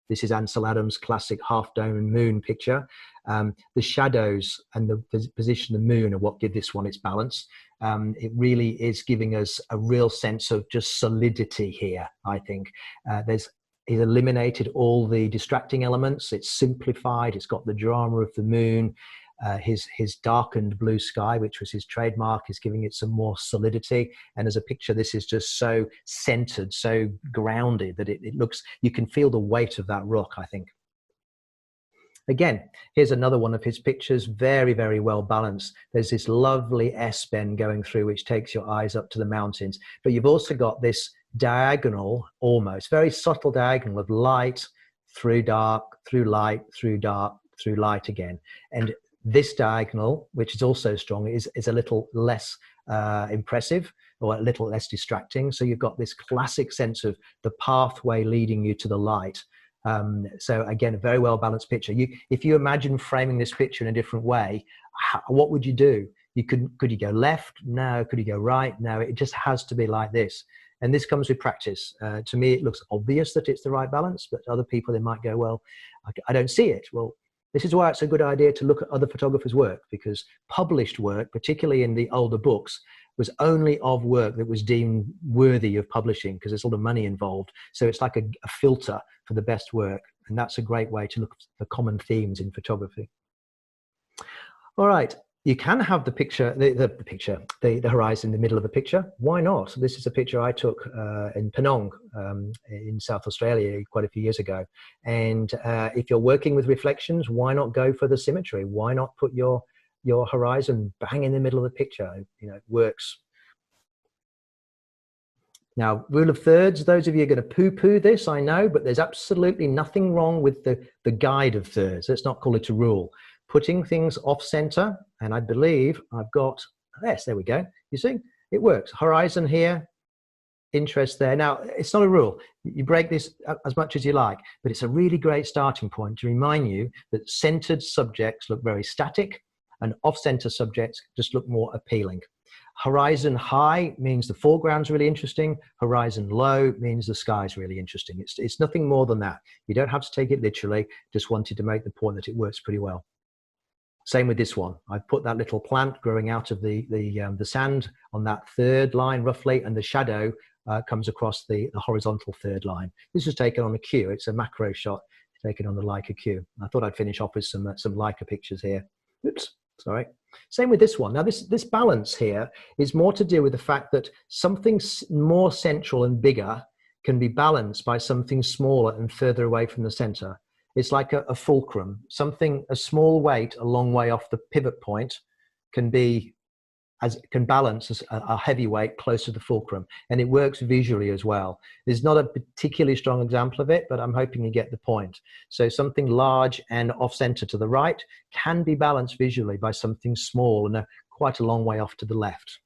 This is Ansel Adams' classic half dome moon picture. The shadows and the position of the moon are what give this one its balance. It really is giving us a real sense of just solidity here, I think. He's eliminated all the distracting elements. It's simplified. It's got the drama of the moon. His darkened blue sky, which was his trademark, is giving it some more solidity. And as a picture, this is just so centered, so grounded that it looks, you can feel the weight of that rock, I think. Again, here's another one of his pictures, very, very well balanced. There's this lovely S-bend going through, which takes your eyes up to the mountains. But you've also got this diagonal, almost, very subtle diagonal of light through dark, through light, through dark, through light again. And this diagonal, which is also strong, is a little less impressive or a little less distracting. So you've got this classic sense of the pathway leading you to the light. So again, a very well balanced picture. If you imagine framing this picture in a different way, what would you do? Could you go left? No. Could you go right? No. It just has to be like this. And this comes with practice. To me, it looks obvious that it's the right balance, but other people, they might go, well, I don't see it. Well, this is why it's a good idea to look at other photographers' work, because published work, particularly in the older books, was only of work that was deemed worthy of publishing, because there's a lot of money involved. So it's like a filter for the best work. And that's a great way to look for common themes in photography. All right. You can have the picture, the horizon in the middle of the picture. Why not? This is a picture I took in Penang in South Australia quite a few years ago. And if you're working with reflections, why not go for the symmetry? Why not put your horizon bang in the middle of the picture? You know, it works. Now, rule of thirds, those of you are going to poo-poo this, I know, but there's absolutely nothing wrong with the guide of thirds. Let's not call it a rule. Putting things off center, and I believe I've got, yes, there we go. You see, it works. Horizon here, interest there. Now, it's not a rule. You break this as much as you like, but it's a really great starting point to remind you that centered subjects look very static and off-center subjects just look more appealing. Horizon high means the foreground's really interesting. Horizon low means the sky's really interesting. It's nothing more than that. You don't have to take it literally. Just wanted to make the point that it works pretty well. Same with this one. I've put that little plant growing out of the sand on that third line roughly, and the shadow comes across the horizontal third line. This was taken on a Q. It's a macro shot taken on the Leica Q. I thought I'd finish off with some Leica pictures here. Oops, sorry. Same with this one. Now this balance here is more to do with the fact that something more central and bigger can be balanced by something smaller and further away from the center. It's like a fulcrum. A small weight a long way off the pivot point can be as can balance a heavy weight close to the fulcrum, and it works visually as well. There's not a particularly strong example of it, but I'm hoping you get the point. So something large and off center to the right can be balanced visually by something small and quite a long way off to the left.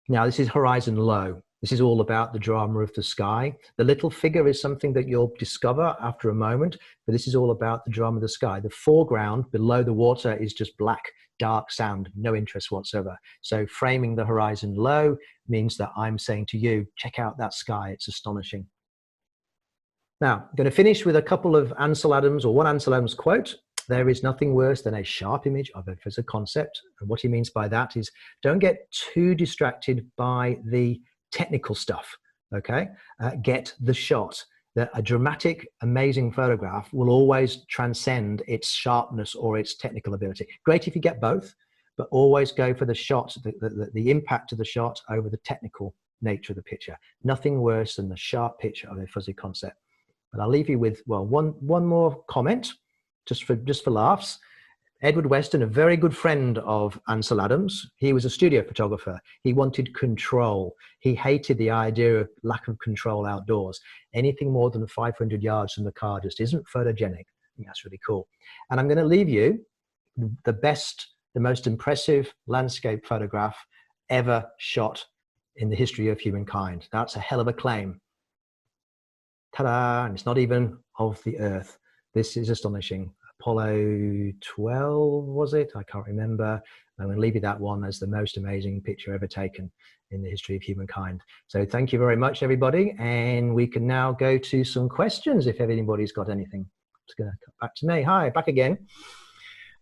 Now, this is horizon low. This is all about the drama of the sky. The little figure is something that you'll discover after a moment, but this is all about the drama of the sky. The foreground below the water is just black, dark sand, no interest whatsoever. So framing the horizon low means that I'm saying to you, check out that sky, it's astonishing. Now, I'm going to finish with a couple of Ansel Adams, or one Ansel Adams quote. There is nothing worse than a sharp image of a physical concept. And what he means by that is don't get too distracted by the technical stuff, okay? Get the shot. A dramatic, amazing photograph will always transcend its sharpness or its technical ability. Great if you get both, but always go for the shot, the impact of the shot over the technical nature of the picture. Nothing worse than the sharp picture of a fuzzy concept. But I'll leave you with, well, one more comment, just for laughs. Edward Weston, a very good friend of Ansel Adams, he was a studio photographer. He wanted control. He hated the idea of lack of control outdoors. Anything more than 500 yards from the car just isn't photogenic. I think that's really cool. And I'm going to leave you the most impressive landscape photograph ever shot in the history of humankind. That's a hell of a claim. Ta-da! And it's not even of the Earth. This is astonishing. Apollo 12, was it? I can't remember. I'm going to leave you that one as the most amazing picture ever taken in the history of humankind. So thank you very much, everybody. And we can now go to some questions if anybody's got anything. It's going to come back to me. Hi, back again.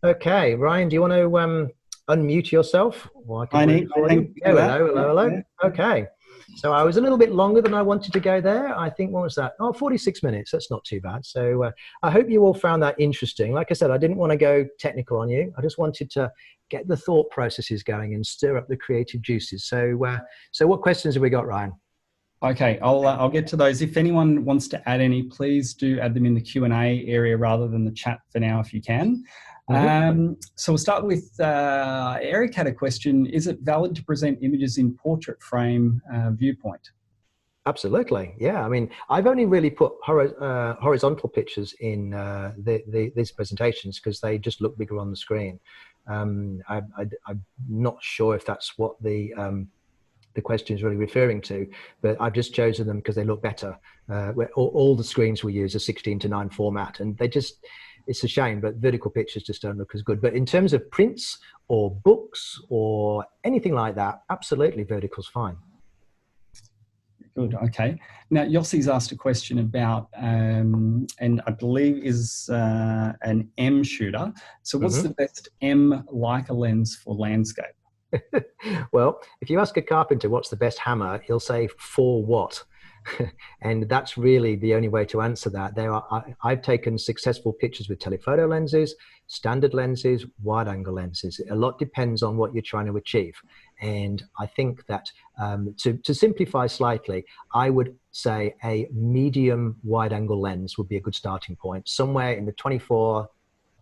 Okay, Ryan, do you want to unmute yourself? Well, hello. Yeah. Okay. So I was a little bit longer than I wanted to go there. I think, what was that? Oh, 46 minutes. That's not too bad. So I hope you all found that interesting. Like I said, I didn't want to go technical on you. I just wanted to get the thought processes going and stir up the creative juices. So what questions have we got, Ryan? Okay, I'll get to those. If anyone wants to add any, please do add them in the Q&A area rather than the chat for now, if you can. So we'll start with Eric had a question. Is it valid to present images in portrait frame viewpoint? Absolutely, yeah. I mean, I've only really put horizontal pictures in these presentations because they just look bigger on the screen. I'm not sure if that's what the question is really referring to, but I've just chosen them because they look better. All the screens we use are 16:9 format, and they just, it's a shame, but vertical pictures just don't look as good. But in terms of prints or books or anything like that, absolutely vertical's fine. Good, okay. Now, Yossi's asked a question about, and I believe is an M shooter. So what's the best M Leica lens for landscape? Well, if you ask a carpenter what's the best hammer, he'll say 4 watt. And that's really the only way to answer that. I've taken successful pictures with telephoto lenses, standard lenses, wide angle lenses. A lot depends on what you're trying to achieve. And I think that to simplify slightly, I would say a medium wide angle lens would be a good starting point, somewhere in the 24,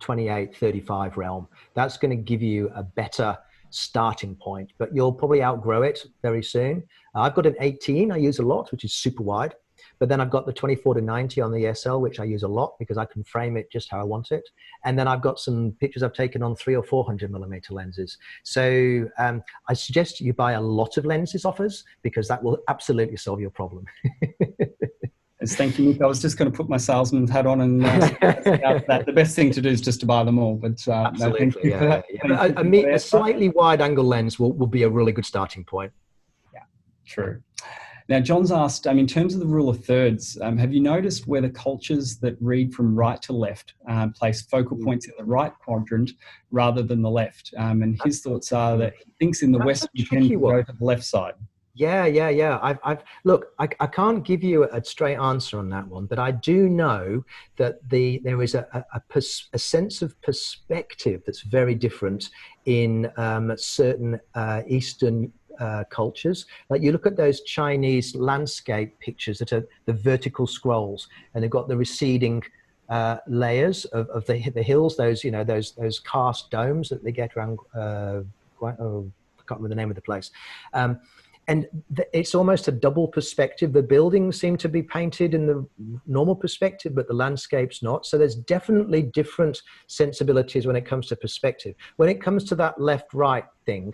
28, 35 realm. That's going to give you a better starting point, but you'll probably outgrow it very soon. I've got an 18 I use a lot, which is super wide, but then I've got the 24-90 on the SL, which I use a lot because I can frame it just how I want it. And then I've got some pictures I've taken on 300 or 400 millimeter lenses. So I suggest you buy a lot of lenses off us because that will absolutely solve your problem. Thank you, Nick. I was just going to put my salesman's hat on and that the best thing to do is just to buy them all. But absolutely, no, a slightly wide angle lens will be a really good starting point. Yeah, true. Now, John's asked, in terms of the rule of thirds, have you noticed whether cultures that read from right to left place focal points in the right quadrant rather than the left? And his thoughts are that he thinks in the West we tend to go to the left side. Yeah. Look, I can't give you a straight answer on that one, but I do know that there is a sense of perspective that's very different in certain Eastern cultures. Like you look at those Chinese landscape pictures that are the vertical scrolls, and they've got the receding layers of the hills, those those karst domes that they get around oh, I can't remember the name of the place. And it's almost a double perspective. The buildings seem to be painted in the normal perspective, but the landscape's not. So there's definitely different sensibilities when it comes to perspective. When it comes to that left-right thing,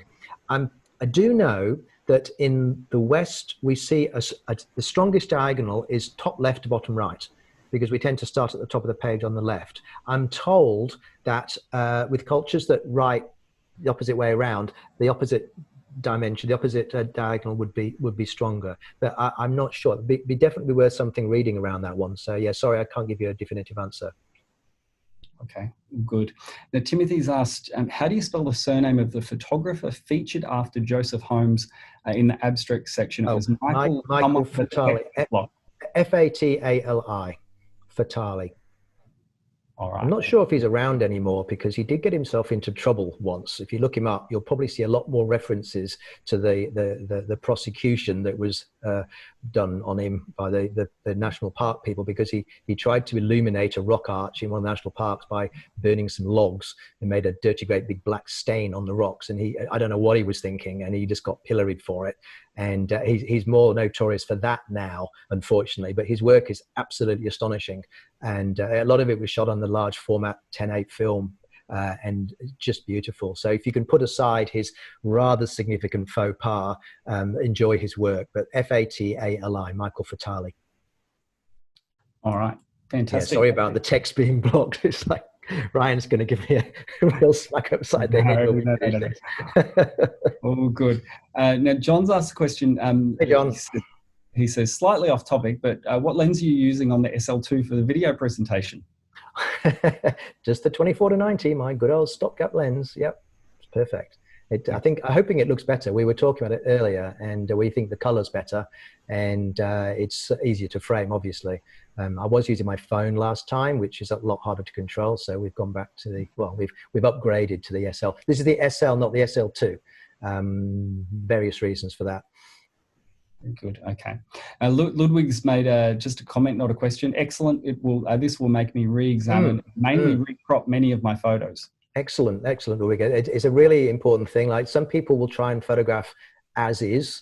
I do know that in the West, we see the strongest diagonal is top left to bottom right, because we tend to start at the top of the page on the left. I'm told that with cultures that write the opposite way around, the opposite dimension, the opposite diagonal would be stronger, but I'm not sure. It'd be definitely worth something reading around that one. So yeah, sorry, I can't give you a definitive answer. Okay, good. Now Timothy's asked, how do you spell the surname of the photographer featured after Joseph Holmes in the abstract section? It was Michael Fatali, Fatali, Fatali. All right. I'm not sure if he's around anymore, because he did get himself into trouble once. If you look him up, you'll probably see a lot more references to the prosecution that was done on him by the national park people, because he tried to illuminate a rock arch in one of the national parks by burning some logs and made a dirty, great big black stain on the rocks. And I don't know what he was thinking, and he just got pilloried for it. And he's more notorious for that now, unfortunately, but his work is absolutely astonishing. And a lot of it was shot on the large format 10:8 film, and just beautiful. So if you can put aside his rather significant faux pas, enjoy his work. But Fatali, Michael Fatali. All right, fantastic. Yeah, sorry about the text being blocked. It's like Ryan's going to give me a real smack upside the head. Oh, good. Now, John's asked a question. Hey, John. He says, slightly off topic, but what lens are you using on the SL2 for the video presentation? Just the 24-90, my good old stopgap lens. Yep, it's perfect. I'm hoping it looks better. We were talking about it earlier, and we think the color's better, and it's easier to frame, obviously. I was using my phone last time, which is a lot harder to control. So we've gone back to we've upgraded to the SL. This is the SL, not the SL2. Various reasons for that. Good. Okay. Ludwig's made just a comment, not a question. Excellent. This will make me re-examine, mainly recrop many of my photos. Excellent, Ludwig. It's a really important thing. Like, some people will try and photograph as is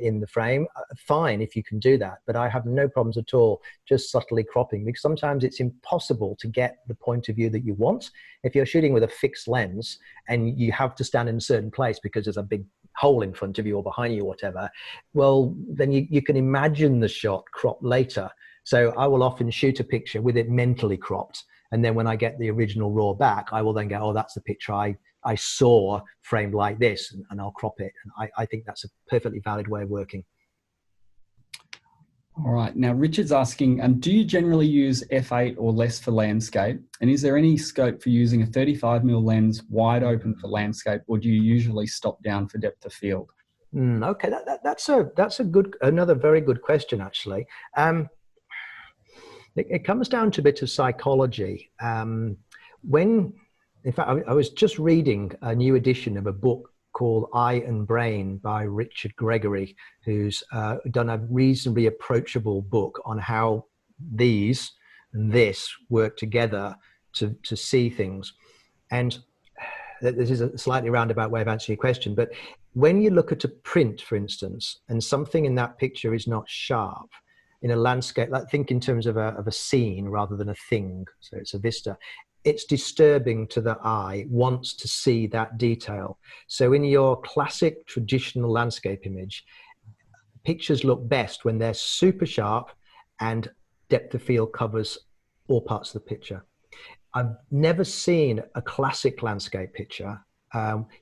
in the frame. Fine if you can do that, but I have no problems at all just subtly cropping, because sometimes it's impossible to get the point of view that you want. If you're shooting with a fixed lens and you have to stand in a certain place because there's a big hole in front of you or behind you or whatever, well, then you can imagine the shot cropped later. So I will often shoot a picture with it mentally cropped, and then when I get the original raw back, I will then go, oh, that's the picture I saw framed like this, and I'll crop it. And I think that's a perfectly valid way of working. All right. Now, Richard's asking, do you generally use f8 or less for landscape? And is there any scope for using a 35mm lens wide open for landscape, or do you usually stop down for depth of field? Okay, that's another very good question, actually. It comes down to a bit of psychology. In fact, I was just reading a new edition of a book called Eye and Brain by Richard Gregory, who's done a reasonably approachable book on how these and this work together to see things. And this is a slightly roundabout way of answering your question, but when you look at a print, for instance, and something in that picture is not sharp, in a landscape, like, think in terms of a scene rather than a thing, so it's a vista, it's disturbing to the eye, wants to see that detail. So in your classic traditional landscape image, pictures look best when they're super sharp and depth of field covers all parts of the picture. I've never seen a classic landscape picture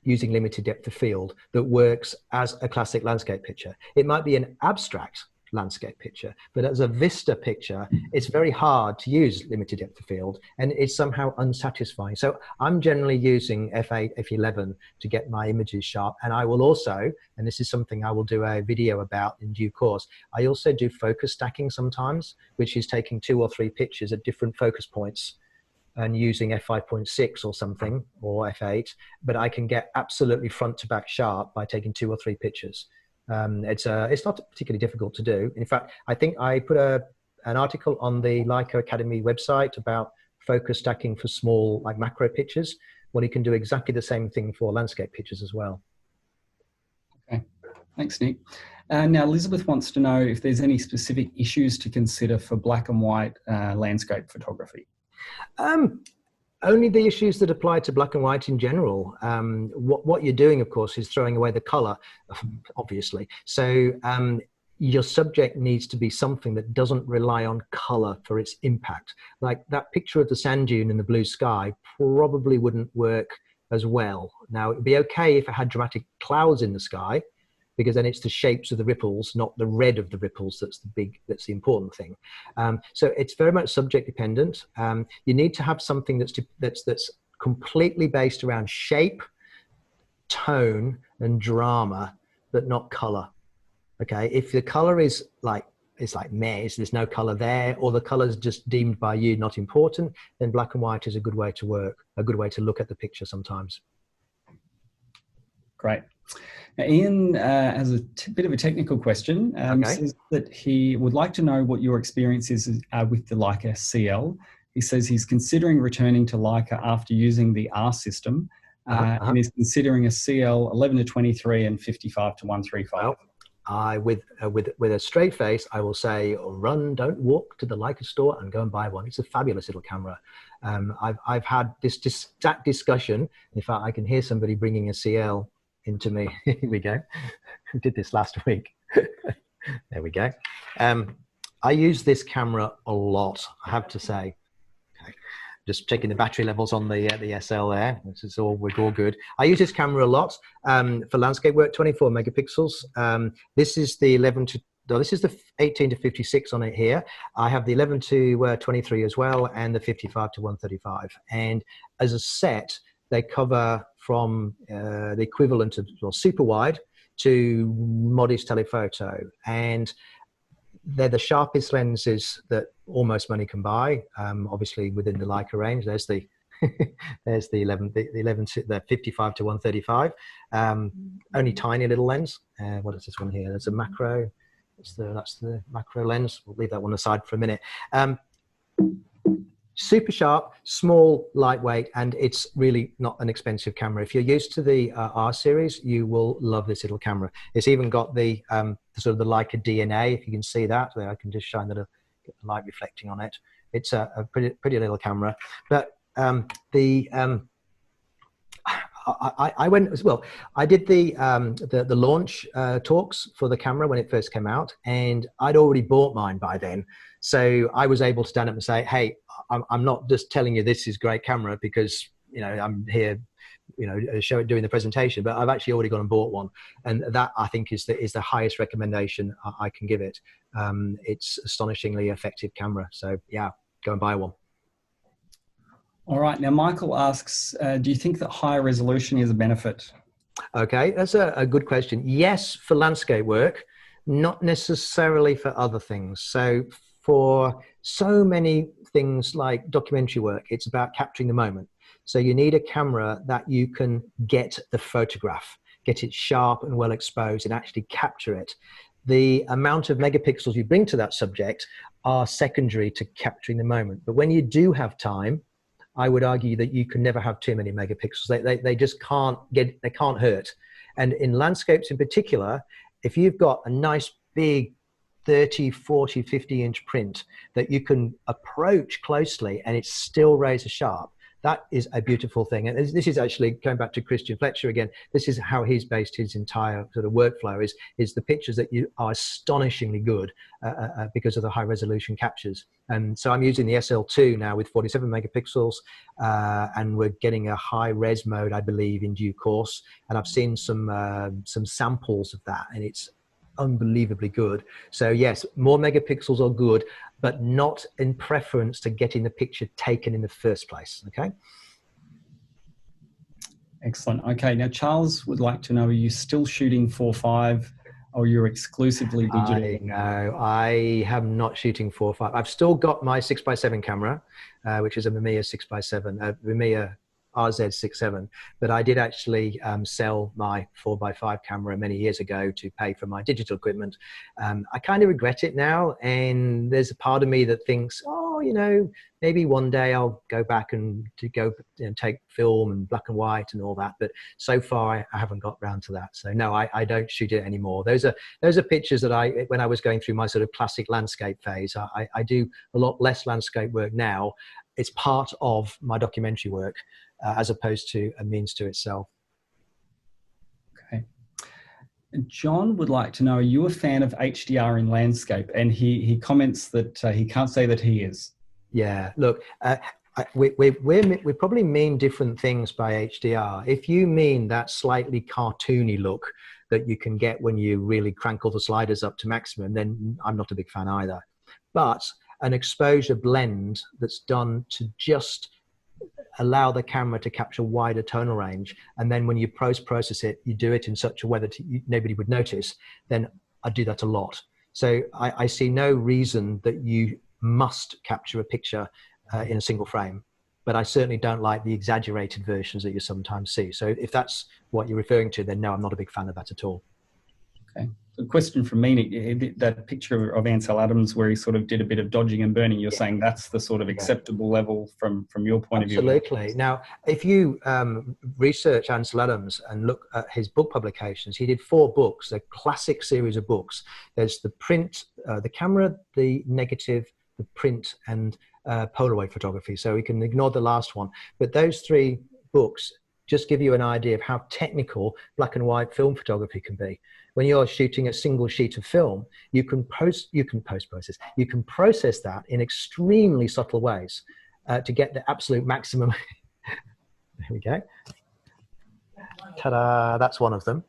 using limited depth of field that works as a classic landscape picture. It might be an abstract landscape picture, but as a vista picture, it's very hard to use limited depth of field, and it's somehow unsatisfying. So I'm generally using f8, f11 to get my images sharp. And I will also, and this is something I will do a video about in due course, I also do focus stacking sometimes, which is taking 2 or 3 pictures at different focus points and using f5.6 or something, or f8, but I can get absolutely front to back sharp by taking 2 or 3 pictures. It's not particularly difficult to do. In fact, I think I put an article on the Leica Academy website about focus stacking for small, like, macro pictures, well, you can do exactly the same thing for landscape pictures as well. Okay, thanks, Nick. Now, Elizabeth wants to know if there's any specific issues to consider for black and white landscape photography. Only the issues that apply to black and white in general. What you're doing, of course, is throwing away the color, obviously. So your subject needs to be something that doesn't rely on color for its impact. Like that picture of the sand dune in the blue sky probably wouldn't work as well. Now, it'd be okay if it had dramatic clouds in the sky, because then it's the shapes of the ripples, not the red of the ripples, that's the important thing. So it's very much subject dependent. You need to have something that's completely based around shape, tone, and drama, but not color. Okay, if the color is like meh, there's no color there, or the color is just deemed by you not important, then black and white is a good way to work, a good way to look at the picture sometimes. Great. Now, Ian has a bit of a technical question. Says that he would like to know what your experience is with the Leica CL. He says he's considering returning to Leica after using the R system, and is considering a CL 11-23 and 55-135. Well, with a straight face, I will say, run, don't walk to the Leica store and go and buy one. It's a fabulous little camera. I've had that discussion. In fact, I can hear somebody bringing a CL into me. Here we go. We did this last week. There we go. I use this camera a lot, I have to say. Okay. Just checking the battery levels on the SL there. This is all good. I use this camera a lot for landscape work. 24 megapixels. This is the 18-56 on it here. I have the 11-23 as well, and the 55-135. And as a set, they cover from the equivalent of super wide to modest telephoto, and they're the sharpest lenses that almost money can buy. Obviously, within the Leica range, there's the there's the 55-135. Only tiny little lens. What is this one here? There's a macro. That's the macro lens. We'll leave that one aside for a minute. Super sharp, small, lightweight, and it's really not an expensive camera. If you're used to the R series, you will love this little camera. It's even got the sort of the Leica DNA, if you can see that. There, I can just shine the light reflecting on it. It's a pretty little camera. But I went as well. I did the launch talks for the camera when it first came out, and I'd already bought mine by then. So I was able to stand up and say, hey, I'm not just telling you this is a great camera because, you know, I'm here, you know, doing the presentation, but I've actually already gone and bought one. And that, I think, is the highest recommendation I can give it. It's astonishingly effective camera. So yeah, go and buy one. All right. Now, Michael asks, do you think that higher resolution is a benefit? Okay, that's a good question. Yes, for landscape work, not necessarily for other things. So for so many things like documentary work, it's about capturing the moment. So you need a camera that you can get the photograph, get it sharp and well exposed, and actually capture it. The amount of megapixels you bring to that subject are secondary to capturing the moment. But when you do have time, I would argue that you can never have too many megapixels. They just can't hurt. And in landscapes in particular, if you've got a nice big 30, 40, 50-inch print that you can approach closely and it's still razor sharp, that is a beautiful thing. And this is actually going back to Christian Fletcher again. This is how he's based his entire sort of workflow, is the pictures that you are astonishingly good because of the high resolution captures. And so I'm using the SL2 now with 47 megapixels, and we're getting a high res mode, I believe, in due course. And I've seen some samples of that, and it's unbelievably good. So yes, more megapixels are good, but not in preference to getting the picture taken in the first place. Okay. Excellent. Okay. Now, Charles would like to know, are you still shooting 4.5 or you're exclusively digital? No, I am not shooting 4.5. I've still got my 6x7 camera, which is a Mamiya 6x7, Mamiya RZ67, but I did actually sell my 4x5 camera many years ago to pay for my digital equipment. I kind of regret it now, and there's a part of me that thinks, oh, you know, maybe one day I'll go back and take film and black and white and all that. But so far, I haven't got round to that. So no, I don't shoot it anymore. Those are pictures that when I was going through my sort of classic landscape phase. I do a lot less landscape work now. It's part of my documentary work as opposed to a means to itself. Okay. John would like to know, are you a fan of HDR in landscape? And he comments that he can't say that he is. Yeah, look, we probably mean different things by HDR. If you mean that slightly cartoony look that you can get when you really crank all the sliders up to maximum, then I'm not a big fan either. But an exposure blend that's done to just allow the camera to capture wider tonal range, and then when you process it, you do it in such a way that nobody would notice, then I do that a lot. So I see no reason that you must capture a picture in a single frame, but I certainly don't like the exaggerated versions that you sometimes see. So if that's what you're referring to, then no, I'm not a big fan of that at all. Okay. A question from me, that picture of Ansel Adams where he sort of did a bit of dodging and burning, you're saying that's the sort of acceptable level from your point of view? Absolutely. Now, if you research Ansel Adams and look at his book publications, he did 4 books, a classic series of books. There's the print, the camera, the negative, the print, and Polaroid photography. So we can ignore the last one. But those 3 books just give you an idea of how technical black and white film photography can be. When you're shooting a single sheet of film, you can process that in extremely subtle ways to get the absolute maximum. There we go. Ta-da, that's one of them.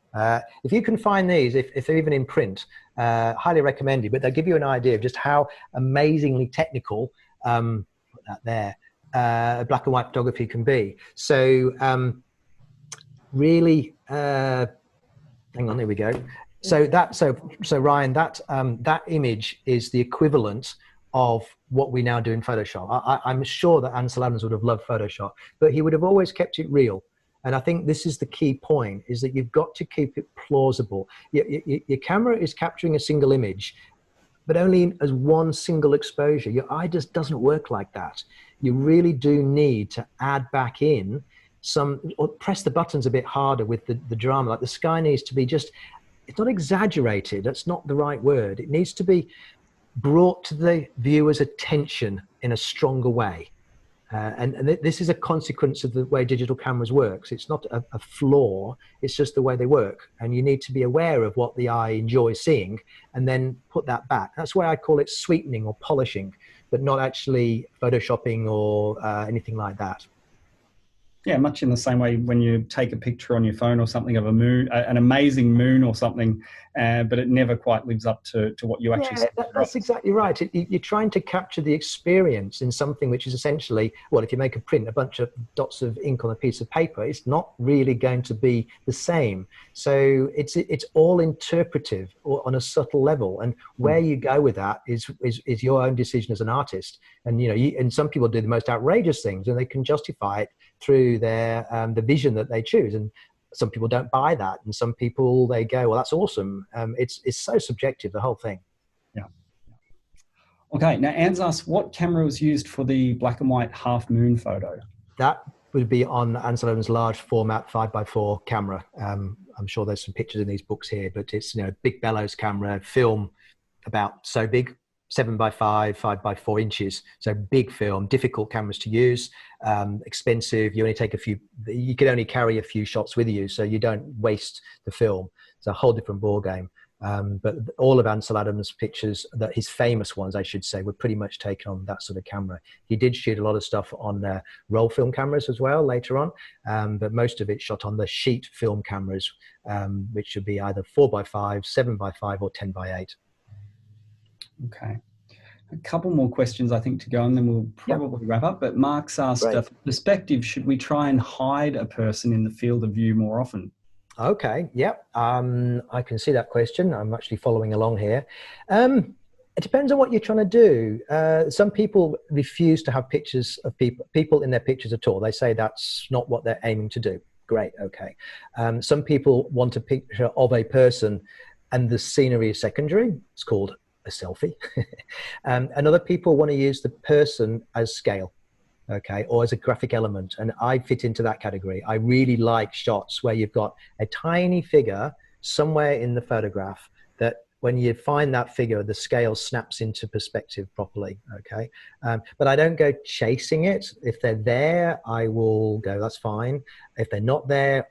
If you can find these, if they're even in print, highly recommended, but they'll give you an idea of just how amazingly technical put that there, black and white photography can be. So really, hang on, here we go. So Ryan, that image is the equivalent of what we now do in Photoshop. I'm sure that Ansel Adams would have loved Photoshop, but he would have always kept it real. And I think this is the key point, is that you've got to keep it plausible. Your camera is capturing a single image, but only as one single exposure. Your eye just doesn't work like that. You really do need to add back in or press the buttons a bit harder with the drama. Like the sky needs to be just, it's not exaggerated, that's not the right word. It needs to be brought to the viewer's attention in a stronger way. And this is a consequence of the way digital cameras works. It's not a flaw, it's just the way they work. And you need to be aware of what the eye enjoys seeing and then put that back. That's why I call it sweetening or polishing, but not actually photoshopping or anything like that. Yeah, much in the same way when you take a picture on your phone or something of a moon, an amazing moon or something, but it never quite lives up to what you actually see. That's exactly right. You're trying to capture the experience in something which is essentially, well, if you make a print, a bunch of dots of ink on a piece of paper, it's not really going to be the same. So it's all interpretive or on a subtle level. And where you go with that is your own decision as an artist. And, you know, and some people do the most outrageous things and they can justify it through their the vision that they choose, and some people don't buy that, and some people, they go, well, that's awesome. It's so subjective, the whole thing. Yeah. Okay, now Anne's asked, what camera was used for the black and white half moon photo? That would be on Ansel Adams' large format 5x4 camera. I'm sure there's some pictures in these books here, but it's, you know, big bellows camera, film about so big, 7x5, 5x4 inches. So big film, difficult cameras to use, expensive. You only take you can only carry a few shots with you, so you don't waste the film. It's a whole different ball game. But all of Ansel Adams' pictures, his famous ones, I should say, were pretty much taken on that sort of camera. He did shoot a lot of stuff on roll film cameras as well later on, but most of it shot on the sheet film cameras, which would be either 4x5, 7x5, or 10x8. Okay. A couple more questions, I think, to go, and then we'll probably wrap up. But Mark's asked, for perspective, should we try and hide a person in the field of view more often? Okay, yep. I can see that question. I'm actually following along here. It depends on what you're trying to do. Some people refuse to have pictures of people in their pictures at all. They say that's not what they're aiming to do. Great, okay. Some people want a picture of a person and the scenery is secondary. It's called a selfie. And other people want to use the person as scale, okay, or as a graphic element. And I fit into that category. I really like shots where you've got a tiny figure somewhere in the photograph that when you find that figure, the scale snaps into perspective properly, okay? But I don't go chasing it. If they're there, I will go, that's fine. If they're not there,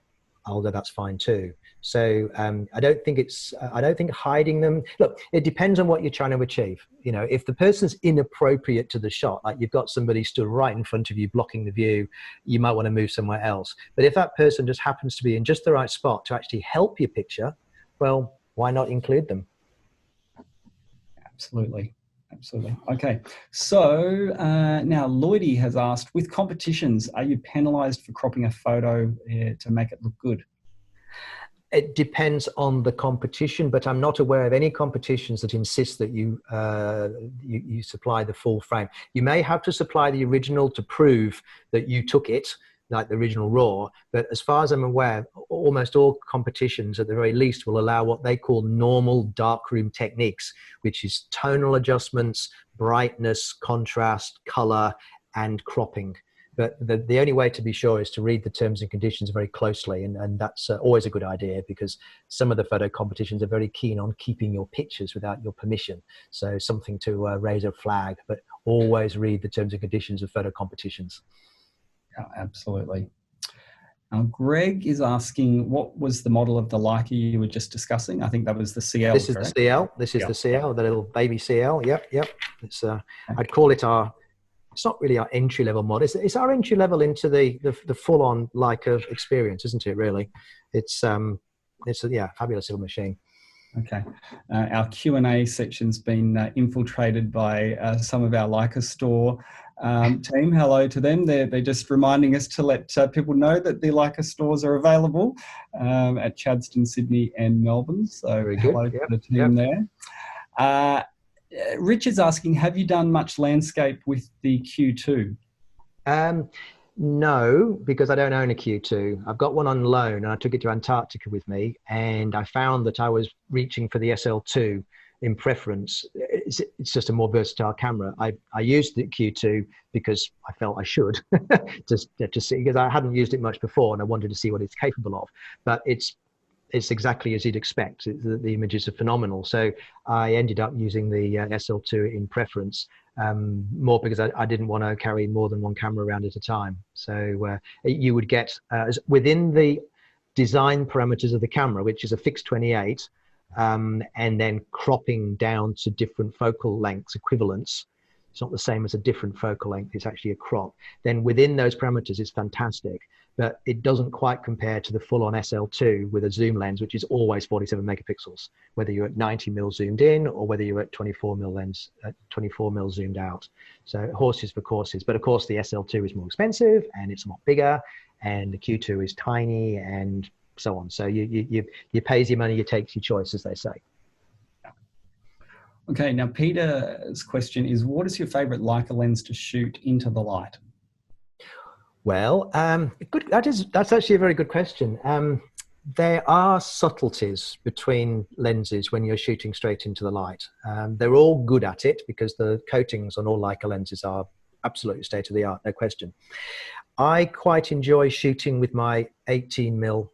I'll go, that's fine too. So I don't think hiding them, look, it depends on what you're trying to achieve. You know, if the person's inappropriate to the shot, like you've got somebody stood right in front of you blocking the view, you might want to move somewhere else. But if that person just happens to be in just the right spot to actually help your picture, well, why not include them? Absolutely. Absolutely. Okay. So now Lloydie has asked, with competitions, are you penalised for cropping a photo to make it look good? It depends on the competition, but I'm not aware of any competitions that insist that you supply the full frame. You may have to supply the original to prove that you took it, like the original RAW, but as far as I'm aware, almost all competitions at the very least will allow what they call normal darkroom techniques, which is tonal adjustments, brightness, contrast, color, and cropping. But the only way to be sure is to read the terms and conditions very closely, and that's always a good idea, because some of the photo competitions are very keen on keeping your pictures without your permission. So something to raise a flag, but always read the terms and conditions of photo competitions. Yeah, absolutely. Greg is asking, what was the model of the Leica you were just discussing? I think that was the CL. This is correct? the CL. This is the CL, the little baby CL. Yep. It's I'd call it our. It's not really our entry level mod. It's our entry level into the full on Leica experience, isn't it? Really, it's a fabulous little machine. Okay, our Q&A section's been infiltrated by some of our Leica store team. Hello to them. They're just reminding us to let people know that the Leica stores are available at Chadstone, Sydney and Melbourne. So hello to the team there. Richard's asking, have you done much landscape with the Q2? No, because I don't own a Q2. I've got one on loan, and I took it to Antarctica with me, and I found that I was reaching for the SL2 in preference. It's just a more versatile camera. I used the Q2 because I felt I should, to see, because I hadn't used it much before, and I wanted to see what it's capable of. But it's exactly as you'd expect. The images are phenomenal. So I ended up using the SL2 in preference, more because I didn't want to carry more than one camera around at a time. So you would get, within the design parameters of the camera, which is a fixed 28, and then cropping down to different focal lengths equivalents. It's not the same as a different focal length, it's actually a crop. Then within those parameters, it's fantastic. But it doesn't quite compare to the full-on SL2 with a zoom lens, which is always 47 megapixels, whether you're at 90 mil zoomed in or whether you're at 24 mil lens, 24 mil zoomed out. So horses for courses. But of course, the SL2 is more expensive and it's a lot bigger, and the Q2 is tiny, and so on. So you pay your money, you take your choice, as they say. Okay, now Peter's question is, what is your favorite Leica lens to shoot into the light? Well, good. That's actually a very good question. There are subtleties between lenses when you're shooting straight into the light. They're all good at it because the coatings on all Leica lenses are absolutely state of the art, no question. I quite enjoy shooting with my 18mm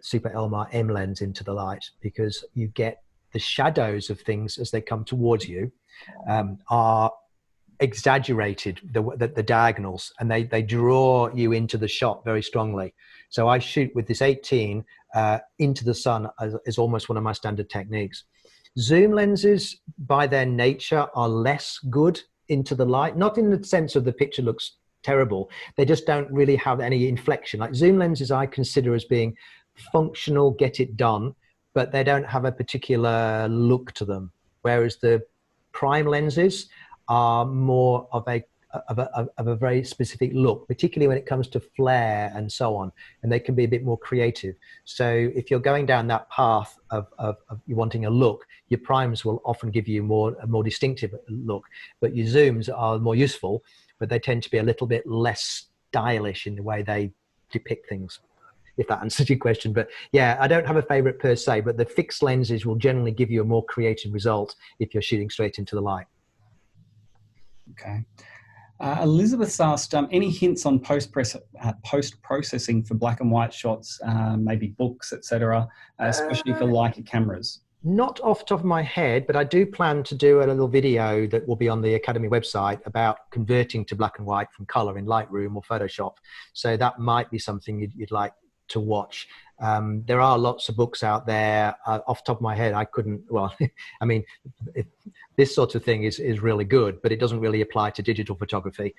Super Elmar M lens into the light, because you get the shadows of things as they come towards you are exaggerated, the diagonals, and they draw you into the shot very strongly. So I shoot with this 18 into the sun as almost one of my standard techniques. Zoom lenses by their nature are less good into the light, not in the sense of the picture looks terrible, they just don't really have any inflection. Like zoom lenses I consider as being functional, get it done, but they don't have a particular look to them, whereas the prime lenses are more of a of a very specific look, particularly when it comes to flare and so on, and they can be a bit more creative. So if you're going down that path of you wanting a look, your primes will often give you a more distinctive look, but your zooms are more useful, but they tend to be a little bit less stylish in the way they depict things, if that answers your question. But yeah, I don't have a favorite per se, but the fixed lenses will generally give you a more creative result if you're shooting straight into the light. Okay. Elizabeth's asked, any hints on post-processing for black and white shots, maybe books, etc., especially for Leica cameras? Not off the top of my head, but I do plan to do a little video that will be on the Academy website about converting to black and white from color in Lightroom or Photoshop. So that might be something you'd like to watch. There are lots of books out there. Off the top of my head, I couldn't, well, I mean, this sort of thing is really good, but it doesn't really apply to digital photography.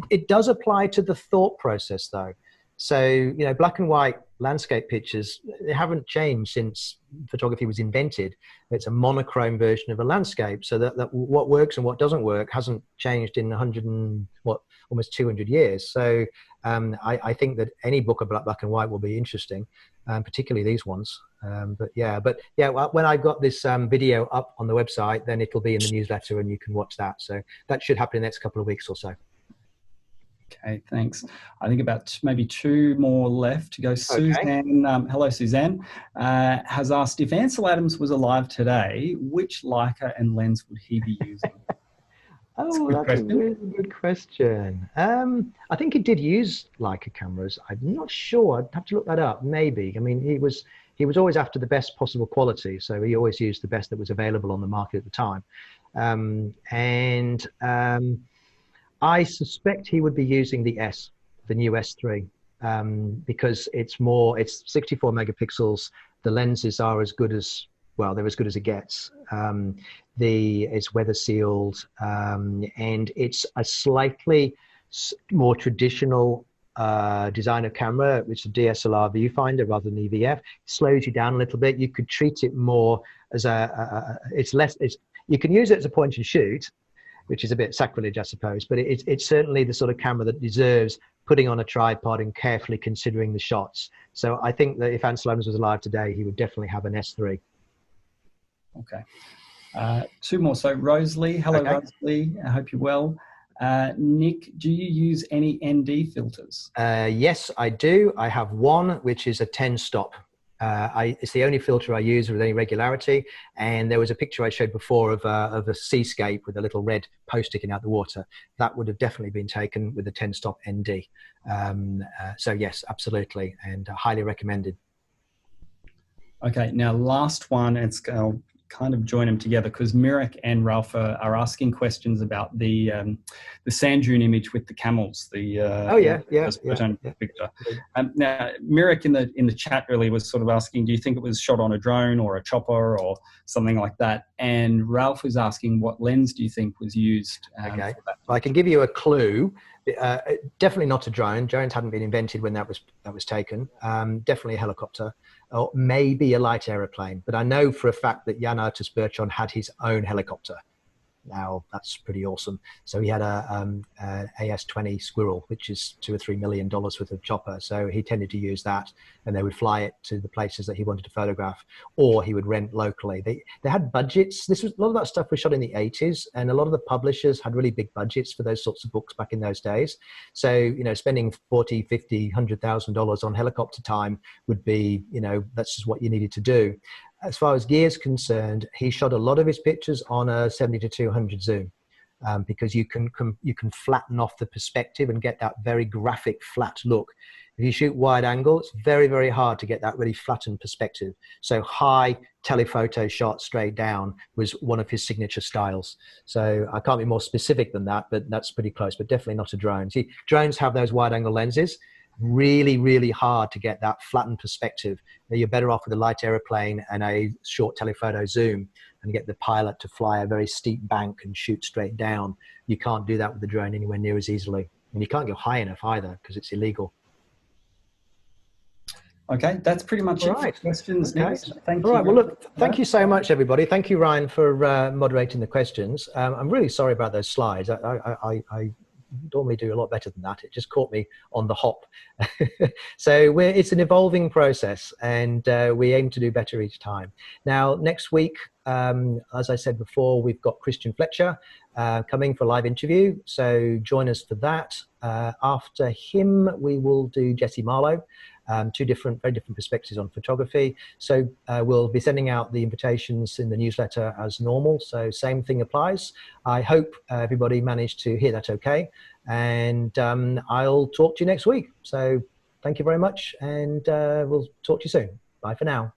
It does apply to the thought process though. So, you know, black and white landscape pictures, they haven't changed since photography was invented. It's a monochrome version of a landscape. So that what works and what doesn't work hasn't changed in almost 200 years. So I think that any book about black and white will be interesting, particularly these ones. But yeah, when I've got this video up on the website, then it'll be in the newsletter and you can watch that. So that should happen in the next couple of weeks or so. Okay, thanks. I think about maybe two more left to go. Okay. Suzanne, hello Suzanne, has asked, if Ansel Adams was alive today, which Leica and lens would he be using? Oh, that's a really good question. I think he did use Leica cameras. I'm not sure. I'd have to look that up. Maybe. I mean, he was always after the best possible quality, so he always used the best that was available on the market at the time. I suspect he would be using the new S3, because it's 64 megapixels. The lenses are as good as, well, they're as good as it gets. It's weather sealed, and it's a slightly more traditional designer camera, which is a DSLR viewfinder rather than EVF. It slows you down a little bit. You could treat it more as you can use it as a point and shoot, which is a bit sacrilege, I suppose, but it's certainly the sort of camera that deserves putting on a tripod and carefully considering the shots. So I think that if Ansel Adams was alive today, he would definitely have an S3. Okay. Two more. So Rosalie, hello okay. Rosalie, I hope you're well. Nick, do you use any ND filters? Yes, I do. I have one, which is a 10-stop. It's the only filter I use with any regularity, and there was a picture I showed before of a seascape with a little red post sticking out the water. That would have definitely been taken with a 10-stop ND. So yes, absolutely, and highly recommended. Okay, now last one, I'll kind of join them together because Mirek and Ralph are asking questions about the sand dune image with the camels. Picture. Now Mirek in the chat really was sort of asking, do you think it was shot on a drone or a chopper or something like that? And Ralph was asking, what lens do you think was used? Okay, well, I can give you a clue. Definitely not a drone. Drones hadn't been invented when that was taken. Definitely a helicopter, or maybe a light aeroplane. But I know for a fact that Yann Arthus-Bertrand had his own helicopter. Now that's pretty awesome. So he had an AS-20 Squirrel, which is $2 or $3 million worth of chopper. So he tended to use that, and they would fly it to the places that he wanted to photograph, or he would rent locally. They had budgets. A lot of that stuff was shot in the 80s, and a lot of the publishers had really big budgets for those sorts of books back in those days. So, you know, spending $40, $50, $100,000 on helicopter time would be, you know, that's just what you needed to do. As far as gear is concerned, he shot a lot of his pictures on a 70-200 zoom, because you can flatten off the perspective and get that very graphic flat look. If you shoot wide angle, it's very, very hard to get that really flattened perspective. So high telephoto shot straight down was one of his signature styles. So I can't be more specific than that, but that's pretty close, but definitely not a drone. See, drones have those wide angle lenses. Really, really hard to get that flattened perspective. You're better off with a light aeroplane and a short telephoto zoom and get the pilot to fly a very steep bank and shoot straight down. You can't do that with the drone anywhere near as easily. And you can't go high enough either because it's illegal. Okay, that's pretty much it for questions. Okay. Thank you. All right, well, look, thank you so much, everybody. Thank you, Ryan, for moderating the questions. I'm really sorry about those slides. I normally do a lot better than that. It just caught me on the hop. So it's an evolving process, and we aim to do better each time. Now, next week, as I said before, we've got Christian Fletcher coming for a live interview. So join us for that. After him, we will do Jesse Marlowe. Two very different perspectives on photography. So we'll be sending out the invitations in the newsletter as normal. So same thing applies. I hope everybody managed to hear that okay. And I'll talk to you next week. So thank you very much, and we'll talk to you soon. Bye for now.